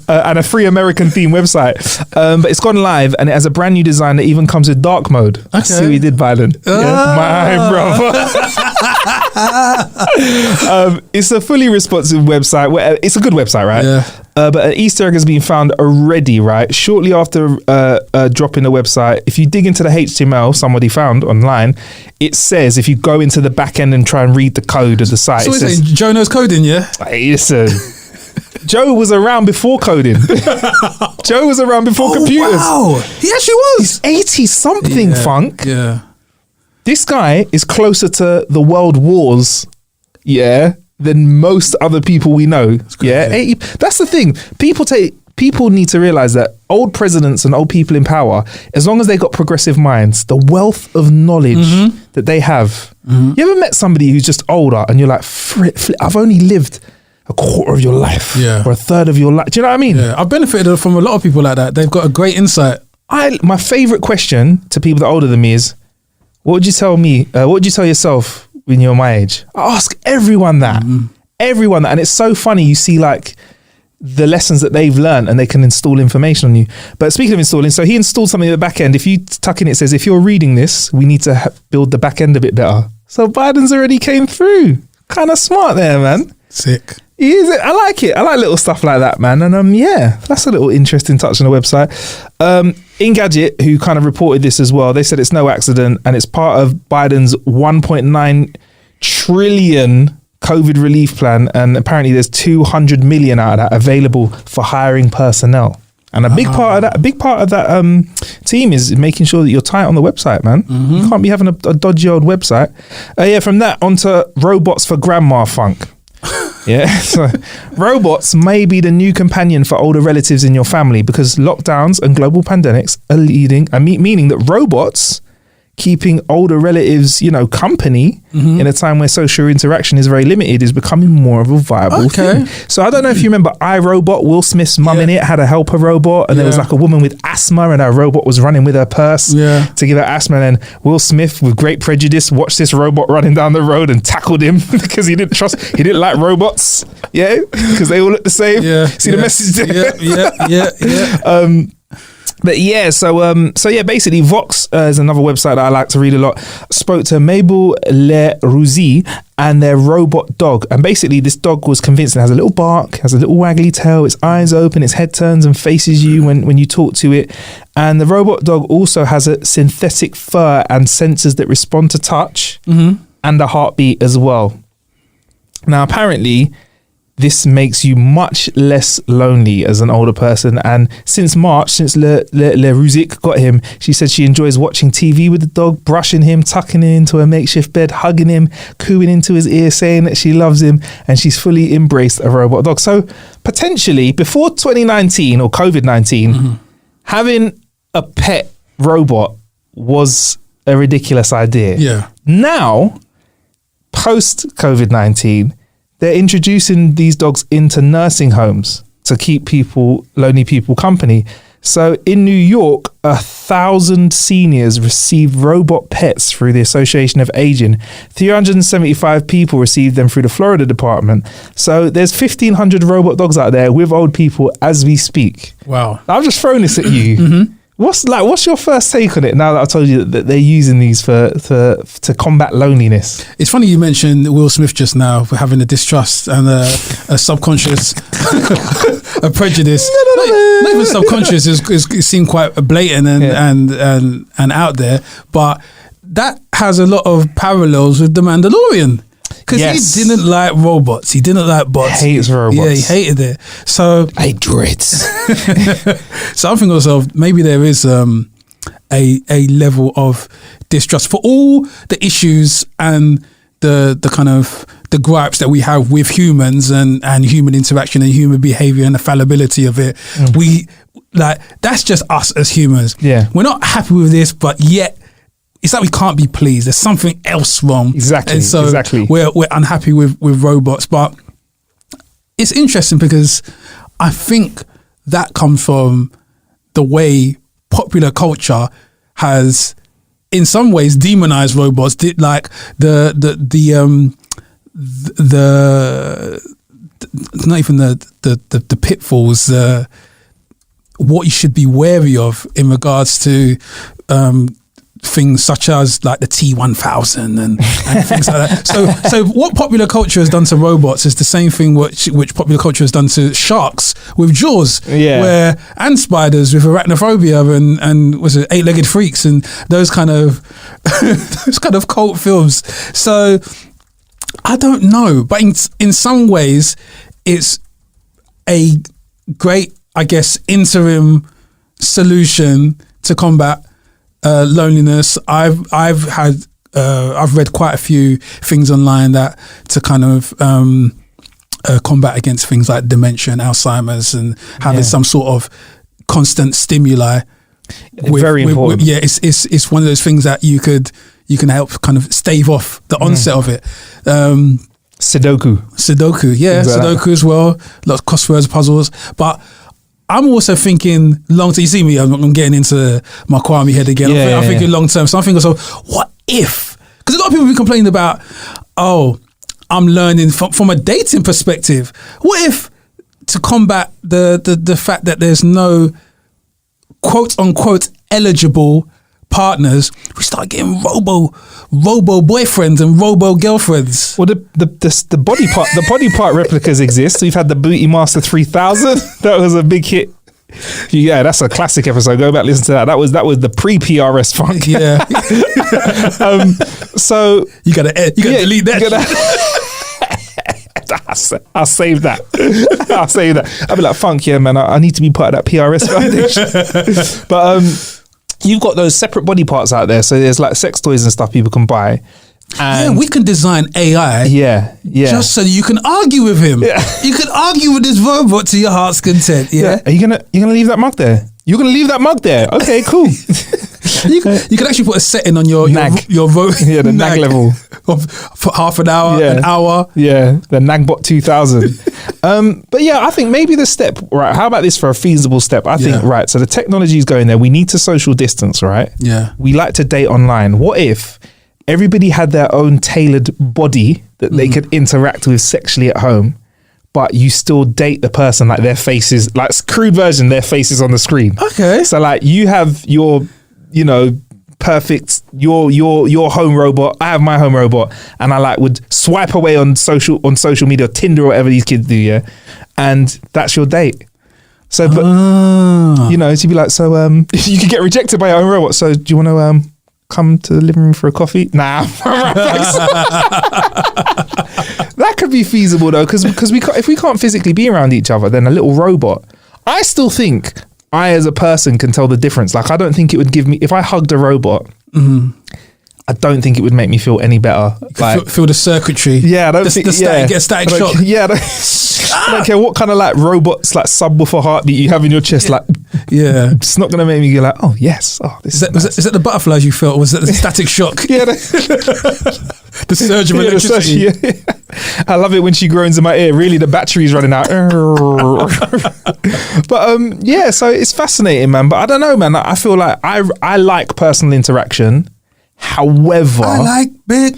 And a free American themed website, but it's gone live and it has a brand new design that even comes with dark mode. Okay. I see what you did, Biden. My brother. It's a fully responsive website. It's a good website, right? Yeah. But an Easter egg has been found already, right? Shortly after dropping the website, if you dig into the HTML somebody found online, it says, if you go into the back end and try and read the code of the site, so it says, Joe knows coding, yeah? Hey, listen. Joe was around before coding. Joe was around before computers. Wow, he actually was. He's 80 something, Funk. Yeah. This guy is closer to the world wars, than most other people we know. Yeah, 80. That's the thing. People need to realize that old presidents and old people in power, as long as they got progressive minds, the wealth of knowledge that they have. You ever met somebody who's just older and you're like, I've only lived a quarter of your life or a third of your life. Do you know what I mean? Yeah, I've benefited from a lot of people like that. They've got a great insight. My favorite question to people that are older than me is, what would you tell me? What would you tell yourself when you're my age? I ask everyone that. Everyone that. And it's so funny. You see like the lessons that they've learned and they can install information on you. But speaking of installing, so he installed something at the back end. If you tuck in, it says, if you're reading this, we need to build the back end a bit better. So Biden's already came through. Kind of smart there, man. Sick. He is. I like it. I like little stuff like that, man. And that's a little interesting touch on the website. Engadget, who kind of reported this as well, they said it's no accident and it's part of Biden's 1.9 trillion COVID relief plan. And apparently there's 200 million out of that available for hiring personnel. And a big part of that team is making sure that you're tight on the website, man. You can't be having a dodgy old website. From that onto robots for grandma, Funk. So robots may be the new companion for older relatives in your family because lockdowns and global pandemics are meaning that robots keeping older relatives, company in a time where social interaction is very limited is becoming more of a viable thing. So I don't know if you remember iRobot, Will Smith's mum in it had a helper robot and there was like a woman with asthma and her robot was running with her purse to give her asthma, and then Will Smith with great prejudice watched this robot running down the road and tackled him because he didn't like robots, because they all look the same. See the message there? But basically Vox is another website that I like to read a lot. Spoke to Mabel Lerouzi and their robot dog. And basically this dog was convinced it has a little bark, has a little waggly tail, its eyes open, its head turns and faces you when you talk to it. And the robot dog also has a synthetic fur and sensors that respond to touch and a heartbeat as well. Now, apparently, this makes you much less lonely as an older person. And since March, since Le Ruzic got him, she said she enjoys watching TV with the dog, brushing him, tucking him into a makeshift bed, hugging him, cooing into his ear, saying that she loves him, and she's fully embraced a robot dog. So potentially before 2019 or COVID-19, having a pet robot was a ridiculous idea. Yeah. Now, post COVID-19, they're introducing these dogs into nursing homes to keep lonely people company. So in New York, 1,000 seniors received robot pets through the Association of Aging. 375 people received them through the Florida department. So there's 1,500 robot dogs out there with old people as we speak. Wow. I've just thrown this at you. What's your first take on it now that I told you that they're using these to combat loneliness? It's funny you mentioned Will Smith just now for having a distrust and a subconscious a prejudice. Not even subconscious, it seemed quite blatant and out there, but that has a lot of parallels with The Mandalorian. Because he didn't like robots. He didn't like bots. Hates robots. Yeah, he hated it. So I dread. So I'm thinking to myself, maybe there is a level of distrust for all the issues and the kind of the gripes that we have with humans and human interaction and human behavior and the fallibility of it. We that's just us as humans. Yeah. We're not happy with this, but yet it's like we can't be pleased. There's something else wrong. Exactly. And so we're unhappy with robots. But it's interesting because I think that comes from the way popular culture has in some ways demonized robots. Like the not even the pitfalls, what you should be wary of in regards to things such as like the T-1000 and things like that. So what popular culture has done to robots is the same thing which popular culture has done to sharks with Jaws, and spiders with arachnophobia and was it Eight-Legged Freaks and those kind of cult films. So I don't know, but in some ways it's a great, I guess, interim solution to combat loneliness. I've read quite a few things online that to kind of combat against things like dementia and Alzheimer's and having some sort of constant stimuli. Very important. It's one of those things that you can help kind of stave off the onset of it. Sudoku, Sudoku as well. Lots of crosswords, puzzles, but I'm also thinking long term. You see me, I'm getting into my Kwame head again. I'm thinking long term. So I'm thinking, so what if? Because a lot of people have been complaining about, I'm learning from a dating perspective. What if to combat the fact that there's no quote unquote eligible partners, we start getting robo boyfriends and robo girlfriends? Well, the body part replicas exist. We've had the Booty Master 3000. That was a big hit. Yeah, that's a classic episode. Go back, listen to that. That was the pre-PRS funk. Yeah. So you gotta delete that. I'll save that. I'll save that. I'll be like, funk, yeah, man. I need to be part of that PRS foundation. But you've got those separate body parts out there. So there's like sex toys and stuff people can buy. And we can design AI. Yeah. Just so you can argue with him. Yeah. You can argue with this robot to your heart's content. Yeah. Are you gonna leave that mug there? You're gonna leave that mug there? Okay, cool. You can actually put a setting on your nag. Your the nag level for half an hour, an hour. Yeah, the Nagbot 2000. But yeah, I think maybe the step, right? How about this for a feasible step? I think, right, so the technology is going there. We need to social distance, right? Yeah. We like to date online. What if everybody had their own tailored body that they could interact with sexually at home, but you still date the person, like their faces, like crude version, their faces on the screen. Okay. So like you have your, perfect, your home robot, I have my home robot, and I like would swipe away on social media, Tinder or whatever these kids do, yeah, and that's your date. So, but so you'd be like, so you could get rejected by your own robot. So do you want to come to the living room for a coffee? Nah. That could be feasible though, because if we can't physically be around each other, then a little robot. I still think I as a person can tell the difference. Like I don't think it would give me, if I hugged a robot, I don't think it would make me feel any better. Like feel the circuitry. Yeah, I don't think the static, get a static shock. Yeah, I don't care what kind of like robots like subwoofer heartbeat you have in your chest. Like, yeah, it's not gonna make me go like, oh yes, oh this is is that the butterflies you felt, or was that the static shock? Yeah, the surge of electricity. I love it when she groans in my ear. Really, the battery's running out. But yeah, so it's fascinating, man. But I don't know, man. I feel like I like personal interaction. However, I like big.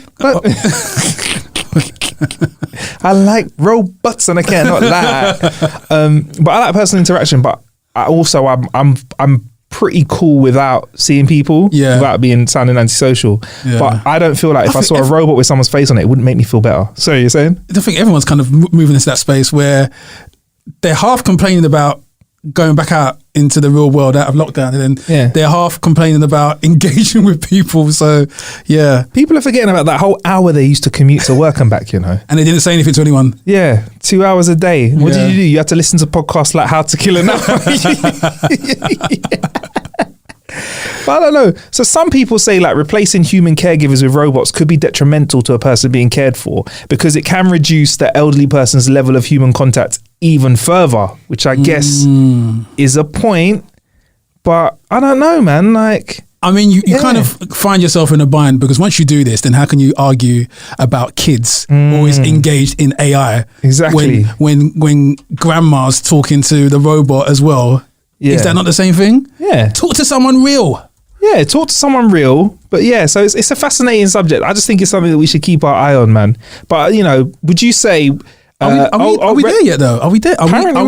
I like robots, and I cannot lie. But I like personal interaction. But I'm pretty cool without seeing people. Yeah. Without sounding antisocial. Yeah. But I don't feel like if I saw a robot with someone's face on it, it wouldn't make me feel better. So you're saying? I think everyone's kind of moving into that space where they're half complaining about going back out into the real world out of lockdown, and then they're half complaining about engaging with people. So yeah, people are forgetting about that whole hour they used to commute to work and back, you know. And they didn't say anything to anyone. Yeah, 2 hours a day. What did you do? You had to listen to podcasts like How to Kill an Hour. But I don't know. So some people say like replacing human caregivers with robots could be detrimental to a person being cared for because it can reduce the elderly person's level of human contact even further, which I guess is a point. But I don't know, man. Like, I mean, you kind of find yourself in a bind because once you do this, then how can you argue about kids always engaged in AI? Exactly. When grandma's talking to the robot as well. Yeah. Is that not the same thing? Yeah. Talk to someone real. Yeah, talk to someone real. But yeah, so it's a fascinating subject. I just think it's something that we should keep our eye on, man. But, you know, would you say... Are we there yet, though? Are we there? Apparently,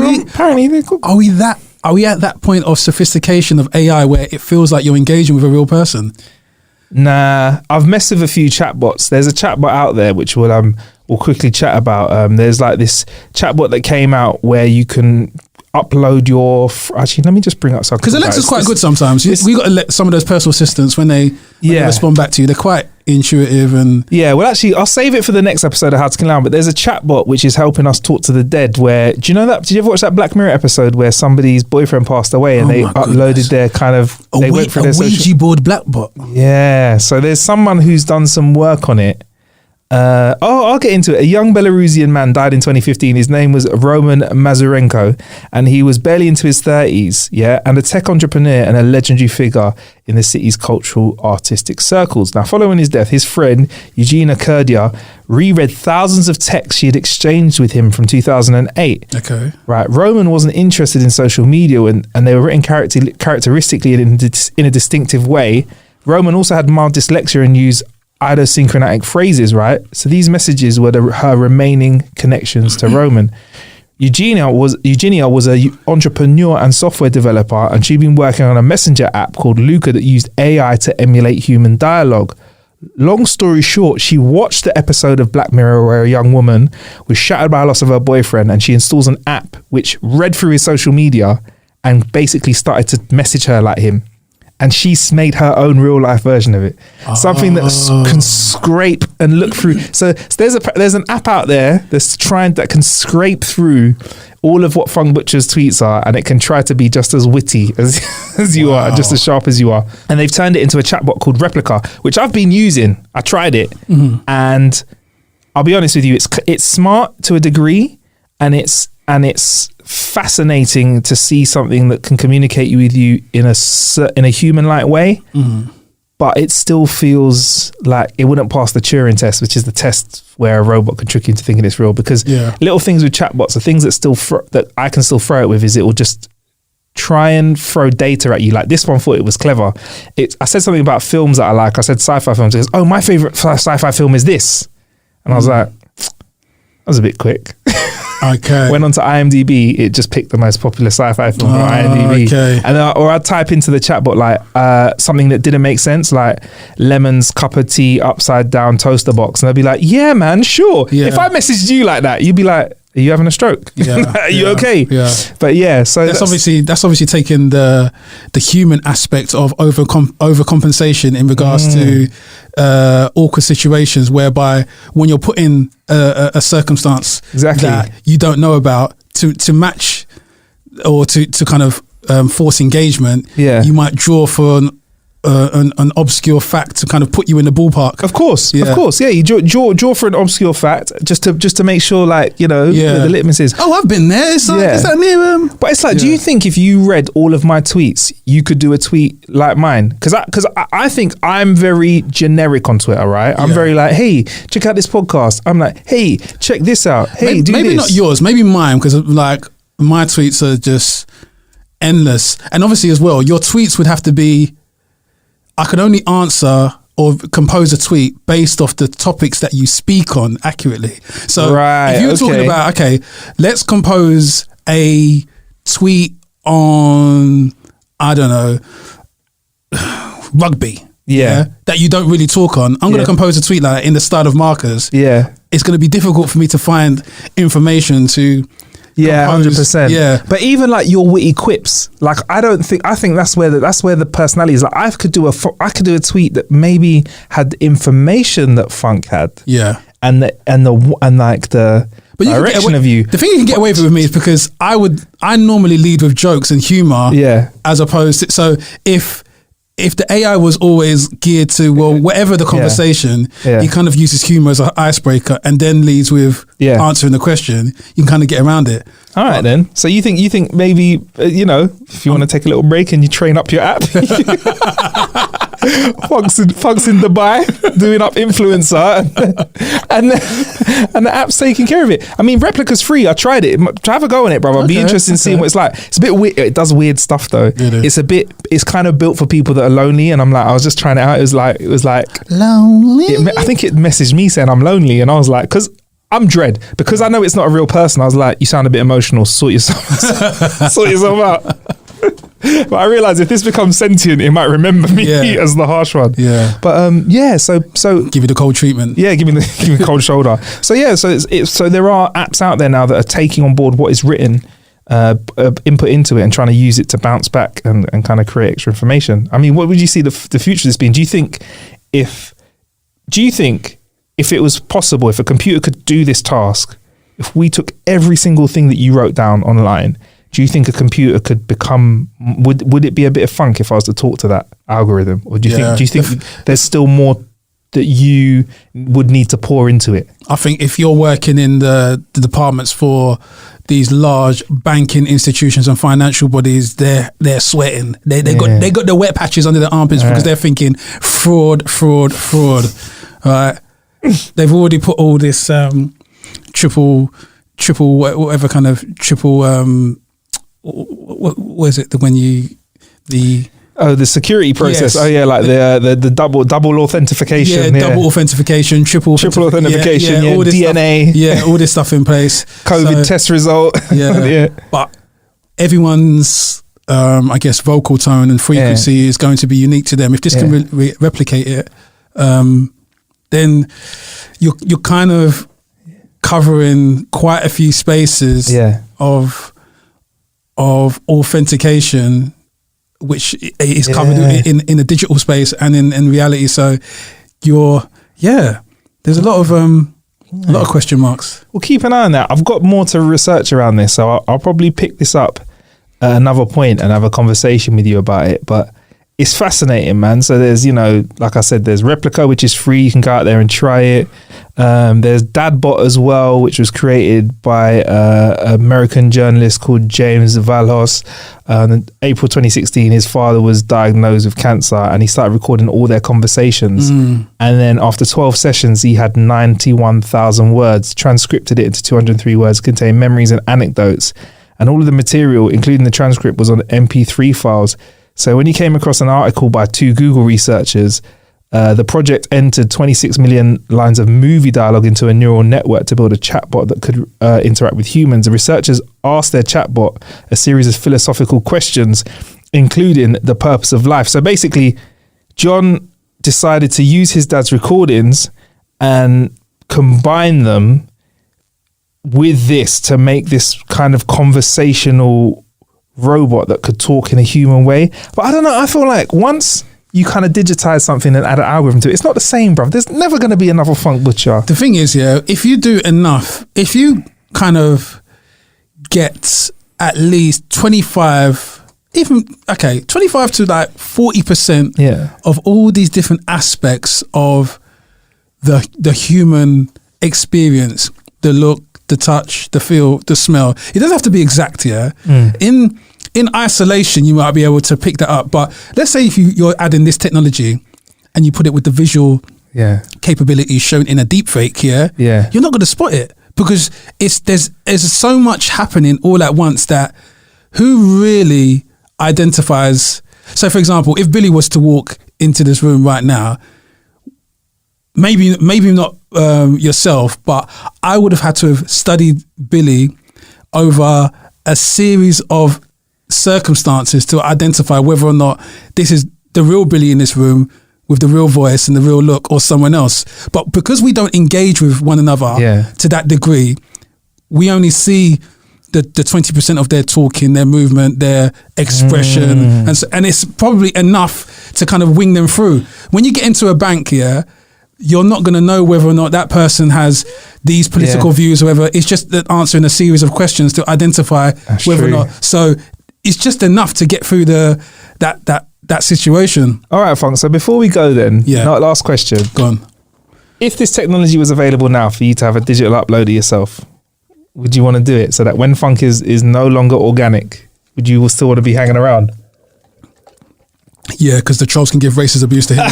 are we at that point of sophistication of AI where it feels like you're engaging with a real person? Nah, I've messed with a few chatbots. There's a chatbot out there which we'll quickly chat about. There's like this chatbot that came out where you can upload your... Actually, let me just bring up something. Because Alexa's quite good sometimes. We got to let some of those personal assistants, when they respond back to you, they're quite intuitive and... Yeah, well, actually, I'll save it for the next episode of How to Kill an Hour, but there's a chatbot which is helping us talk to the dead where... Do you know that? Did you ever watch that Black Mirror episode where somebody's boyfriend passed away and they uploaded their kind of... A Ouija board black bot. Yeah, so there's someone who's done some work on it. I'll get into it. A young Belarusian man died in 2015. His name was Roman Mazurenko, and he was barely into his 30s, and a tech entrepreneur and a legendary figure in the city's cultural artistic circles. Now, following his death, his friend, Eugenia Kurdia, reread thousands of texts she had exchanged with him from 2008. Okay. Right. Roman wasn't interested in social media, and they were written characteristically in a distinctive way. Roman also had mild dyslexia and used idiosyncratic phrases, right? So these messages were her remaining connections to Roman. Eugenia was an entrepreneur and software developer, and she'd been working on a messenger app called Luca that used AI to emulate human dialogue. Long story short, she watched the episode of Black Mirror where a young woman was shattered by the loss of her boyfriend, and she installs an app which read through his social media and basically started to message her like him. And she's made her own real life version of it. Something that can scrape and look through. So there's an app out there that can scrape through all of what Fung Butcher's tweets are, and it can try to be just as witty as you are, just as sharp as you are. And they've turned it into a chatbot called Replica, which I've been using. I tried it, and I'll be honest with you, it's smart to a degree, and it's fascinating to see something that can communicate with you in a human-like way, but it still feels like it wouldn't pass the Turing test, which is the test where a robot can trick you into thinking it's real. Because little things with chatbots are things that that I can still throw it with. Is it will just try and throw data at you. Like this one thought it was clever. I said something about films that I like. I said sci-fi films. It goes, "Oh, my favorite sci-fi film is this," and I was like, "That was a bit quick." Okay. Went on to IMDb, it just picked the most popular sci-fi film on IMDb. Okay. And or I'd type into the chatbot like something that didn't make sense, like lemons, cup of tea, upside down toaster box, and they'd be like, "Yeah, man, sure." Yeah. If I messaged you like that, you'd be like, Are you having a stroke? Yeah. Are you Yeah. okay? Yeah. But yeah, so That's obviously taking the human aspect of overcompensation in regards to awkward situations, whereby when you're put in a circumstance Exactly. that you don't know about, to match or to kind of force engagement, Yeah. you might draw for an obscure fact to kind of put you in the ballpark. Of course, Yeah. yeah. You draw for an obscure fact just to make sure, like, you know, the litmus is. Oh, I've been there. It's like, Yeah. is that near? But it's like, do you think if you read all of my tweets, you could do a tweet like mine? Because I think I'm very generic on Twitter, right? I'm Yeah. very like, hey, check out this podcast. I'm like, hey, check this out. Hey, do maybe this. not yours, maybe mine, because like my tweets are just endless. And obviously as well, your tweets would have to be, I could only answer or compose a tweet based off the topics that you speak on accurately. So Right, if you were okay. talking about, okay, let's compose a tweet on, I don't know, rugby. Yeah. That you don't really talk on. I'm going Yeah. to compose a tweet like that in the style of Marcus. Yeah. It's going to be difficult for me to find information to Yeah, compose. 100%. Yeah. But even like your witty quips, like I think that's where the personality is. Like I could do a tweet that maybe had the information that Funk had. Yeah. And like the But you can get direction away- of you. The thing you can get away with me is because I normally lead with jokes and humor. Yeah. As opposed to, so if the AI was always geared to, well, whatever the conversation, Yeah. he kind of uses humor as an icebreaker and then leads with Yeah. answering the question, you can kind of get around it. All right then. So you think maybe if you want to take a little break and you train up your app, Funk's in Dubai doing up influencer, and the app's taking care of it. I mean, Replica's free. I tried it. Have a go on it, brother. I'd be Okay, interested in seeing okay. what it's like. It's a bit weird. It does weird stuff though. Really? It's kind of built for people that are lonely, and I'm like, I was just trying it out. It was like Lonely. I think it messaged me saying I'm lonely, and I was like, because I'm dread, because I know it's not a real person. I was like, you sound a bit emotional. Sort yourself out. But I realized if this becomes sentient, it might remember me Yeah. as the harsh one. Yeah. But so Give you the cold treatment. yeah, give me the cold shoulder. So yeah, so there are apps out there now that are taking on board what is written, input into it, and trying to use it to bounce back and kind of create extra information. I mean, what would you see the future of this being? Do you think if it was possible, if a computer could do this task, if we took every single thing that you wrote down online, do you think a computer could become, would it be a bit of funk if I was to talk to that algorithm? Or do you think there's still more that you would need to pour into it? I think if you're working in the departments for these large banking institutions and financial bodies, they're sweating. They got the wet patches under their armpits because they're thinking fraud. Right? They've already put all this triple whatever kind of triple what is it The security process. Yes. Oh yeah, like the double authentication. double authentication, triple authentication, all this DNA. stuff, all this stuff in place. COVID So, test result. yeah. But everyone's I guess vocal tone and frequency is going to be unique to them. If this can replicate it, then you're kind of covering quite a few spaces of authentication, which is covered in a digital space and in reality. So there's a lot of question marks. Well, keep an eye on that. I've got more to research around this, so I'll probably pick this up at another point and have a conversation with you about it. But it's fascinating, man. So there's, like I said, there's Replica, which is free. You can go out there and try it. There's Dadbot as well, which was created by an American journalist called James Valhos. In April 2016, his father was diagnosed with cancer and he started recording all their conversations. And then after 12 sessions, he had 91,000 words, transcripted it into 203 words, contained memories and anecdotes. And all of the material, including the transcript, was on MP3 files. So when he came across an article by two Google researchers, the project entered 26 million lines of movie dialogue into a neural network to build a chatbot that could interact with humans. The researchers asked their chatbot a series of philosophical questions, including the purpose of life. So basically, John decided to use his dad's recordings and combine them with this to make this kind of conversational robot that could talk in a human way. But I don't know, I feel like once you kind of digitize something and add an algorithm to it, it's not the same, bruv. There's never going to be another Funk Butcher. The thing is, yeah, if you do enough, if you kind of get at least 25 to like 40% of all these different aspects of the human experience, the look, the touch, the feel, the smell. It doesn't have to be exact, yeah. In isolation, you might be able to pick that up. But let's say if you're adding this technology and you put it with the visual capabilities shown in a deep fake, you're not going to spot it, because there's so much happening all at once that who really identifies. So, for example, if Billy was to walk into this room right now, maybe not yourself, but I would have had to have studied Billy over a series of circumstances to identify whether or not this is the real Billy in this room with the real voice and the real look, or someone else. But because we don't engage with one another to that degree, we only see the 20% of their talking, their movement, their expression, and it's probably enough to kind of wing them through. When you get into a bank here, you're not going to know whether or not that person has these political views or whether. It's just answering a series of questions to identify whether or not. So it's just enough to get through that situation. All right, Funk. So before we go then, last question. Go on. If this technology was available now for you to have a digital upload of yourself, would you want to do it so that when Funk is no longer organic, would you still want to be hanging around? Yeah, because the trolls can give racist abuse to him.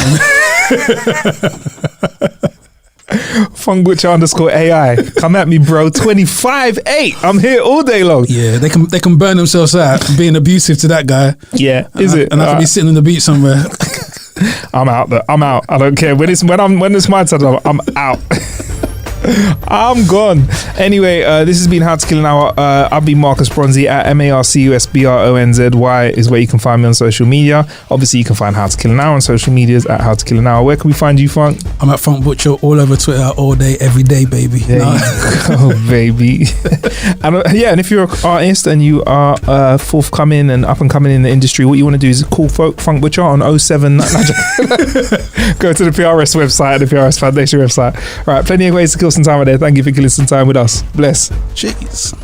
Funk Butcher _AI. Come at me, bro. 25-8. I'm here all day long. Yeah, they can burn themselves out being abusive to that guy. Yeah, it? And I could be sitting on the beach somewhere. I'm out. I'm out. I don't care when it's my turn. I'm out. I'm gone. Anyway, this has been How to Kill an Hour. I've been Marcus Bronzy at MarcusBronzy is where you can find me on social media. Obviously, you can find How to Kill an Hour on social medias at How to Kill an Hour. Where can we find you, Funk? I'm at Funk Butcher all over Twitter all day, every day, baby. Oh, baby. And if you're an artist and you are forthcoming and up and coming in the industry, what you want to do is call Funk Butcher on 07. Go to the PRS website, the PRS Foundation website. Right, plenty of ways to kill some time out there. Thank you for killing some time with us. Bless. Jeez.